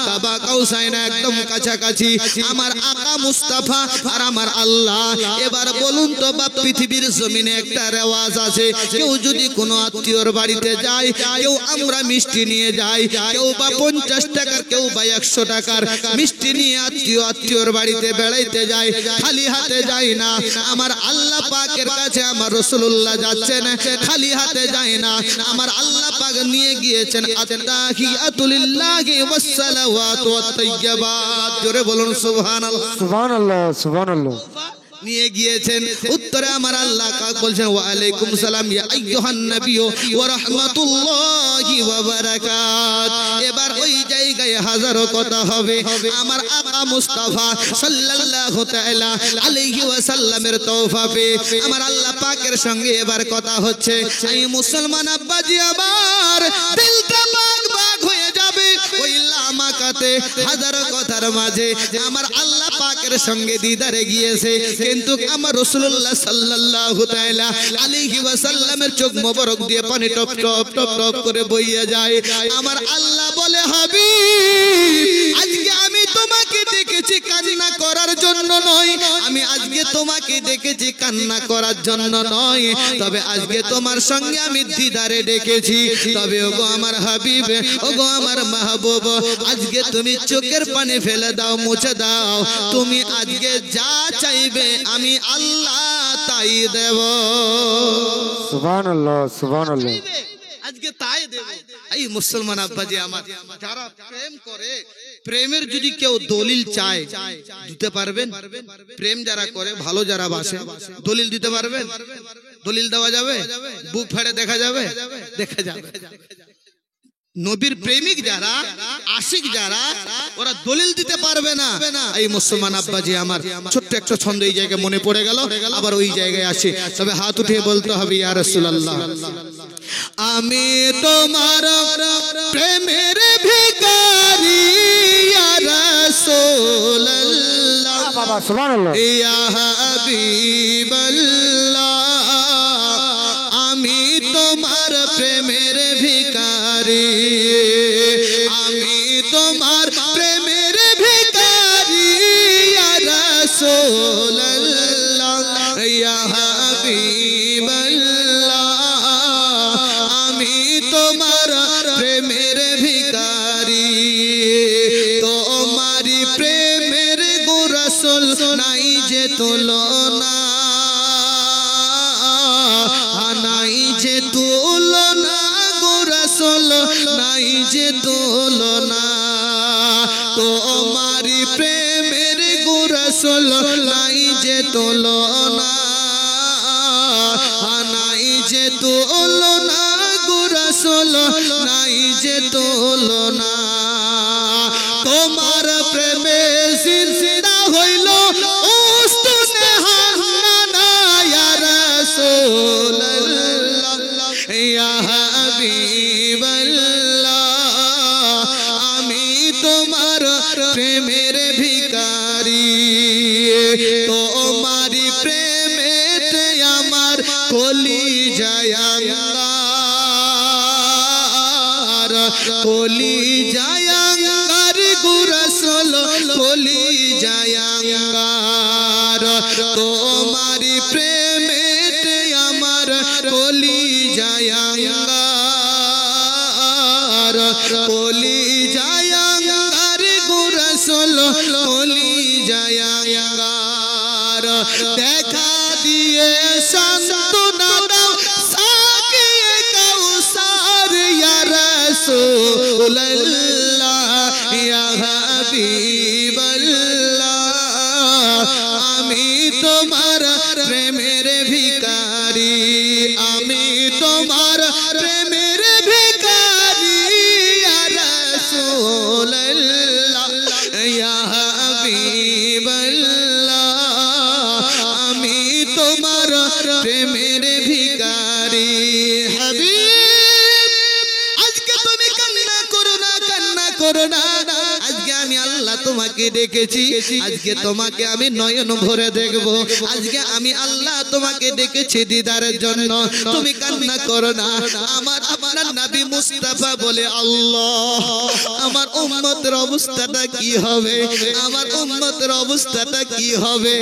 কাবা কাউসাইনা একদম কাছাকাছি আমার আকা মুস্তাফা আর আমার আল্লাহ। এবার বলুন তো বাপ, পৃথিবীর জমিনে একটা রেওয়াজ আছে, কেউ যদি কোনো আত্মীয়র বাড়িতে যায়, কেউ আমরা মিষ্টি নিয়ে যাই, কেউ বা 50 টাকার, কেউ বা 100 টাকার মিষ্টি নিয়ে আত্মীয়র বাড়িতে বেড়াইতে যায়, খালি হাতে যায় না। আমার আল্লাহ পাকের কাছে আমার রাসূলুল্লাহ যাচ্ছেন, খালি হাতে যায় না। আমার আল্লাহ পাক নিয়ে গিয়েছেন আত্তাহিয়াতু লিল্লাহি ওয়াস সালাওয়াতু ওয়াত তাইয়্যিবাত। জোরে বলুন সুবহানাল্লাহ। সুবহানাল্লাহ সুবহানাল্লাহ। নিয়ে গিয়েছেন। উত্তরে আমার আল্লাহ পাক বলছেন, ওয়া আলাইকুম সালাম ইয়া আইয়ুহান নবিয়্যু ওয়া রাহমাতুল্লাহি ওয়া বারাকাত। এবার ওই জায়গায় হাজারো কথা হবে। আমার আকা মুস্তাফা সাল্লাল্লাহু তাআলা আলাইহি ওয়াসাল্লামের তওফা পেয়ে আমার আল্লাহ পাকের সঙ্গে এবার কথা হচ্ছে। এই মুসলমান আব্বাজি আমার, দিলটা বাগ হয়ে যাবে ওই লামাকাতে হাজারো কথার মাঝে। আমার আল্লাহ পাকের সঙ্গে দিদারে গিয়েছে, কিন্তু আমার রাসূলুল্লাহ সাল্লাল্লাহু তাআলা আলাইহি ওয়াসাল্লামের চোখ মোবারক দিয়ে পানি টপ টপ টপ টপ করে বইয়া যায়। আমার আল্লাহ বলে, হাবিব আজকে আমি তোমাকে ডেকেছি কান্না করার জন্য নয়, আমি আজকে তোমাকে ডেকেছি কান্না করার জন্য নয়, তবে আজকে তোমার সঙ্গে আমি দিদারে ডেকেছি। তবে ওগো আমার হাবিব, ওগো আমার মাহবুব, আজকে তুমি চোখের পানি ফেলে দাও, মুছে দাও, তুমি আজকে যা চাইবে আমি আল্লাহ তাই দেব। সুবহানাল্লাহ সুবহানাল্লাহ। আজকে তাই দেব। এই মুসলমান আব্বাজি আমার, যারা প্রেম করে প্রেমের যদি কেউ দলিল চায় দিতে পারবেন? প্রেম যারা করে, ভালো যারা বাসে, দলিল দিতে পারবেন? দলিল দেওয়া যাবে? বুক ফাড়ে দেখা যাবে? দেখা যাবে। নবীর প্রেমিক যারা, আশিক যারা, ওরা দলিল দিতে পারবে না। এই মুসলমান আব্বাজি আমার, ছোট্ট একটা ছন্দ এই জায়গায় মনে পড়ে গেল, আবার ওই জায়গায় আসি। তবে হাত উঠিয়ে বলতে হবে, ইয়া রাসূলুল্লাহ, আমি তোমার প্রেমের ভিখারি, ইয়া রাসূলুল্লাহ, বাবা সুবহানাল্লাহ, ইয়া হাবিবাল্লাহ, আমি তোমার প্রেমের ভিখারি, আমি তোমার প্রেমের ভিখারি, ইয়া রাসূলুল্লাহ, ইয়া হাবিবাল্লাহ, আমি তোমার প্রেমের ভিখারি। তোমারি প্রেমের গো রাসূল নাই যে তুলনা, নাই যে তুলনা গো রাসূল, নাই যে তুলনা। তোমারি প্রেমের গো রাসূল নাই যে তুলনা, নাই যে তুলনা গো রাসূল, নাই যে তুলনা। তোমার প্রেমে জিন্দা হইল উস্তুনে হান্নানা, ইয়া রাসূলুল্লাহ, ইয়া হাবিবাল্লাহ, আমি তোমার প্রেমের ভিখারি। তোমারি প্রেমেতে আমার কলিজায় আঙ্গার, কলিজায় আঙ্গার গো রাসূল, কলিজায় আঙ্গার। তোমারি প্রেমেতে আমার কলিজায় আঙ্গার, কলিজায় আঙ্গার গো রাসূল, কলিজায় আঙ্গার। দেখা দিয়ে সান্ত্বনা দাও সাকিয়ে কাউসার, ইয়া রাসূলুল্লাহ, ইয়া হাবিবাল্লাহ, আমি তোমার প্রেমের ভিখারি, আমি তোমার প্রেমের ভিখারি, ইয়া রাসূলুল্লাহ, ইয়া হাবিবাল্লাহ, আমি তোমার প্রেমের ভিখারি। হাবিব, আজকে তুমি কান্না করো না, কান্না করো না। আজকে আমি আল্লাহ তোমাকে ডেকেছি, আজকে তোমাকে আমি নয়ন ভরে দেখব। আজকে আমি আল্লাহ তোমাকে ডেকেছি দিদারের জন্য, তুমি কান্না করো না। আমার আপনার নবী মুস্তাফা বলে, আল্লাহ আমার উম্মতের অবস্থাটা কি হবে, আমার উম্মতের অবস্থাটা কি হবে।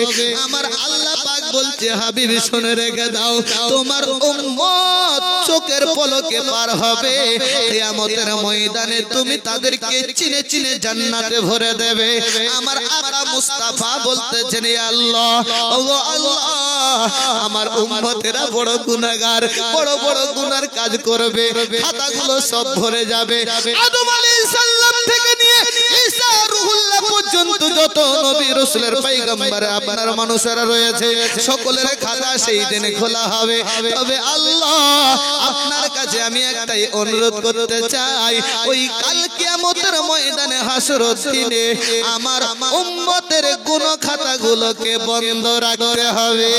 আমার আল্লাহ পাক বলছে, হাবিব শুনে রেখে দাও, তোমার উম্মত চোখের পলকে পার হবে। কিয়ামতের ময়দানে তুমি তাদেরকে চিনে চিনে জান্নাতে ভরে দেবে। আমার আকা মুস্তাফা বলতেছেন, ইয়া আল্লাহ, ওগো আল্লাহ, আমার উম্মতেরা বড় গুনাহগার, বড় বড় গুনার কাজ করবে, খাতাগুলো সব ভরে যাবে। আদম আলাইহিস সালাম থেকে নিয়ে ঈসা রুহুল্লাহ পর্যন্ত যত নবী রাসূলের পয়গম্বর আপনার মানুষেরা রয়েছে, সকলের খাতা সেই দিন খোলা হবে। তবে আল্লাহ আপনার কাছে আমি একটাই অনুরোধ করতে চাই, ওই কাল কিয়ামতের ময়দানে হাসরের দিনে আমার উম্মতের গুনাহ খাতাগুলোকে বন্ধ রাখতে হবে।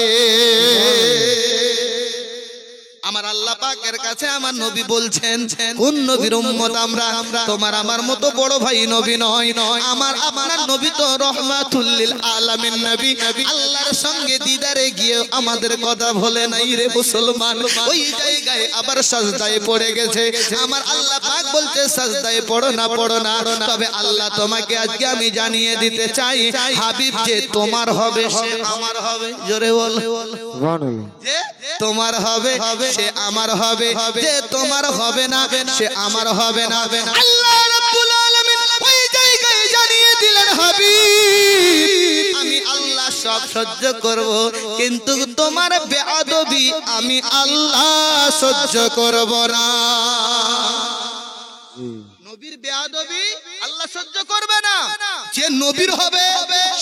আমার আল্লাহ পাকের কাছে আমার নবী বলছেন, কোন নবীর উম্মত আমরা? তোমার আমার মতো বড় ভাই নবী নয়, আমার আপনার নবী তো রহমাতুল লিল আলামিন নবী। আল্লাহর সঙ্গে দিদারে গিয়ে আমাদের কথা বলে নাই রে মুসলমান, ওই জায়গায় আবার সাজদায় পড়ে গেছে। আমার আল্লাহ পাক বলছে, সাজদায় পড়ো না, পড়ো না। তবে আল্লাহ তোমাকে আজকে আমি জানিয়ে দিতে চাই, হাবিব যে তোমার হবে সে আমার হবে। জোরে বল, সুবহানাল্লাহ, যে তোমার হবে সে আমার হবে, যে তোমার হবে না সে আমার হবে না। আল্লাহ রাব্বুল আলামিন ওই জায়গায় জানিয়ে দিলেন, হাবিব আমি আল্লাহ সব সহ্য করব, কিন্তু তোমার বেয়াদবি আমি আল্লাহ সহ্য করব না। নবীর বেয়াদবি আল্লাহ আল্লাহ সহ্য করবে না। যে নবীর হবে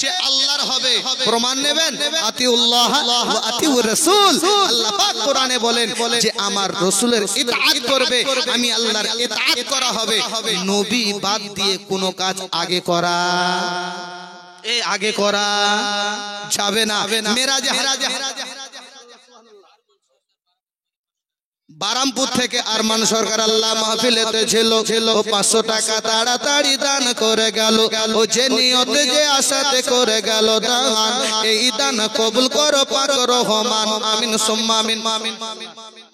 সে আল্লাহর হবে। প্রমাণ নেবেন আতিউল্লাহ ওয়া আতিউর রাসূল। আল্লাহ পাক কোরআনে বলেন যে আমার রাসূলের ইতাআত করবে, আমি আল্লাহর ইতাআত করা হবে। নবী বাদ দিয়ে কোনো কাজ আগে করা যাবে না। মেরাজে বারামপুর থেকে আরমান সরকার আল্লাহ মাহফিলেতে ছিল, ও 500 টাকা তাড়াতাড়ি দান করে গেল। ও যে নিয়তে যে আশাতে করে গেল দান, এই দান কবুল করো পাক রহমান, আমিন সুম্মা আমিন।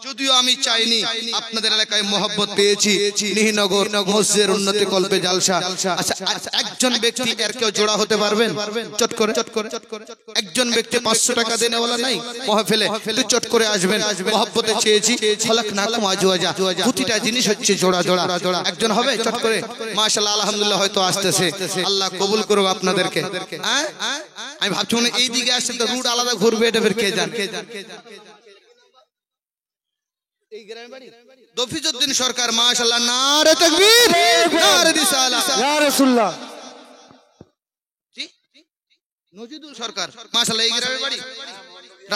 যদিও আমি চাইনি, আপনাদের এলাকায় মহব্বত পেয়েছি, নিহিনগর মসজিদের উন্নতি কল্পে জালসা। আচ্ছা, একজন ব্যক্তি এর কেউ জোড়া হতে পারবেন? চট করে একজন ব্যক্তি 500 টাকা দেনে ওলা নাই মাহফিলে, তুই চট করে আসবেন। মহব্বতে চেয়েছি, ফলক নাকুম আজওয়াজা, প্রতিটা জিনিস হচ্ছে জোড়া। একজন হবে চট করে? মাশাআল্লাহ, আলহামদুলিল্লাহ, হয়তো আসতেছে। আল্লাহ কবুল করুক আপনাদেরকে। আমি ভাবছি মনে এই দিকে আসছে তো রুট আলাদা ঘুরবে, এটা ফের কে জান। দফিজউদ্দিন সরকার, মাশাআল্লাহ, নারে তাকবীর, নারে রিসালাত, ইয়া রাসূলুল্লাহ। জি, নজিদুল সরকার, মাশাআল্লাহ, এই গ্রামের বাড়ি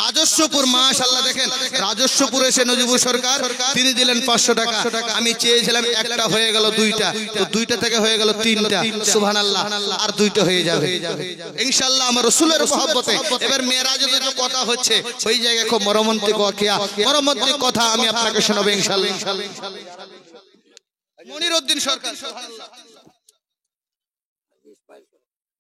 রাজস্বপুর। মাশাআল্লাহ, দেখেন রাজস্বপুর এসে নজিবুল সরকার তিনি দিলেন 500 টাকা। আমি চেয়েছিলাম একটা, হয়ে গেল 2টা, তো 2টা থেকে হয়ে গেল 3টা। সুবহানাল্লাহ, আর 2টা হয়ে যাবে ইনশাআল্লাহ আমার রাসূলের মহব্বতে। এবার মেরাজে যে কথা হচ্ছে ওই জায়গায় খুব মর্মান্তিক কথা আমি আপনাকে শোনাবো ইনশাআল্লাহ। মনিরউদ্দিন সরকার, সুবহানাল্লাহ,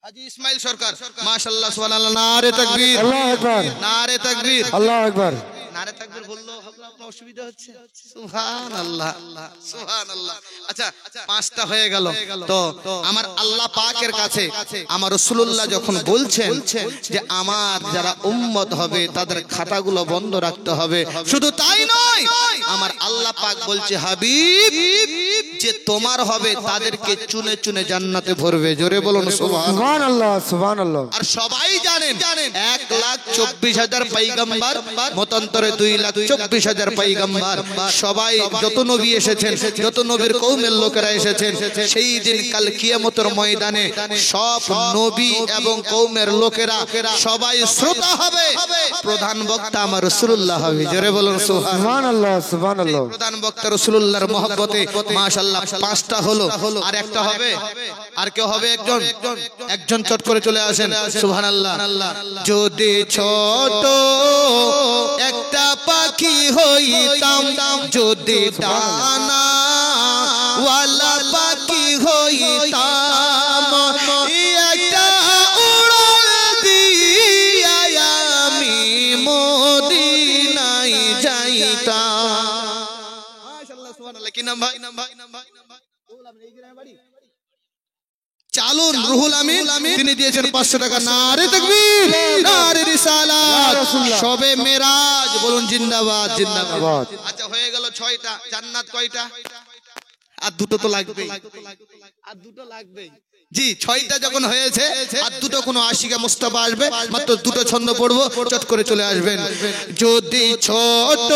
হাজী ইসমাইল সরকার, মাশাআল্লাহ, সুবহানাল্লাহ, নারে তাকবীর, আল্লাহু আকবার, নারে তাকবীর, আল্লাহু আকবার। নারে তাকবীর বললো আপনার অসুবিধা হচ্ছে? সুবহানাল্লাহ, সুবহানাল্লাহ। আচ্ছা, 5টা হয়ে গেল। তো আমার আল্লাহ পাকের কাছে আমার রাসূলুল্লাহ যখন বলছেন যে আমার যারা উম্মত হবে তাদের খাতাগুলো বন্ধ রাখতে হবে, শুধু তাই নয়, আমার আল্লাহ পাক বলছে হাবিব যে তোমার হবে তাদেরকে চুনে চুনে জান্নাতে ভরবে। জোরে বলুন সুবহানাল্লাহ, সুবহানাল্লাহ। আর সবাই জানেন 1,24,000 পয়গম্বর, মতান্তরে 2,24,000 পয়গম্বর, সবাই যত নবী এসেছেন, যত নবীর কওমের লোকেরা এসেছেন, সেই দিন কাল কিয়ামতের ময়দানে সব নবী এবং কওমের লোকেরা সবাই শ্রোতা হবে। প্রধান বক্তা আমার রাসূলুল্লাহ হবে। জোরে বলুন সুবহানাল্লাহ, সুবহানাল্লাহ। প্রধান বক্তা রাসূলুল্লাহর মহব্বতে মাশাআল্লাহ 5টা হলো, আর একটা হবে। আর কেউ হবে? একজন চট করে চলে আসেন। সুবহানাল্লাহ। যদি ছোট একটা পাখি হইতাম, যদি ডানা ওয়ালা পাখি হইতাম, একটা উড়াল দিয়া আমি মদিনায় যাইতাম। মাশাআল্লাহ, সুবহানাল্লাহ। কি নাম ভাই? চালুন রুহুল আমিন, তিনি দিয়েছেন 500 টাকা। নারে তাকবীর, নারে রিসালাত, শবে মেরাজ, বলুন জিন্দাবাদ, জিন্দাবাদ। আচ্ছা, হয়ে গেল 6টা। জান্নাত কয়টা? আর 2টো তো লাগবেই, আর 2টো লাগবেই। জি, 6টা যখন হয়েছে, আর 2টো কোনো আশিকা মুস্তাফা আসবে, মাত্র 2টো ছন্দ পড়বো, চট করে চলে আসবেন। যদি ছোট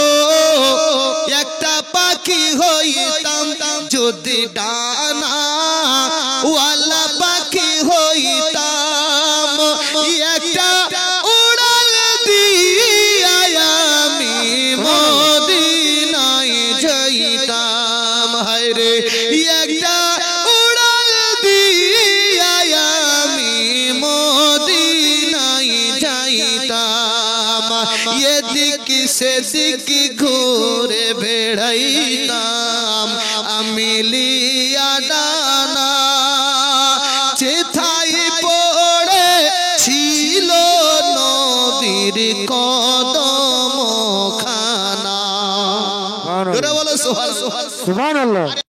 একটা পাখি হইতাম, যদি ডানা ওয়ালা পাখি হইতাম, একটা উড়াল দিয়া আমি মদিনায় যাইতাম। হায় রে, একটা উড়াল দিয়া আমি মদিনায় যাইতাম। এদিক সেদিক ঘুরে বেড়াইতাম, আমি লিয়া ডানা চেথাই পড়ে ছিল নবীর কদম খানা। বলো সুবহানাল্লাহ।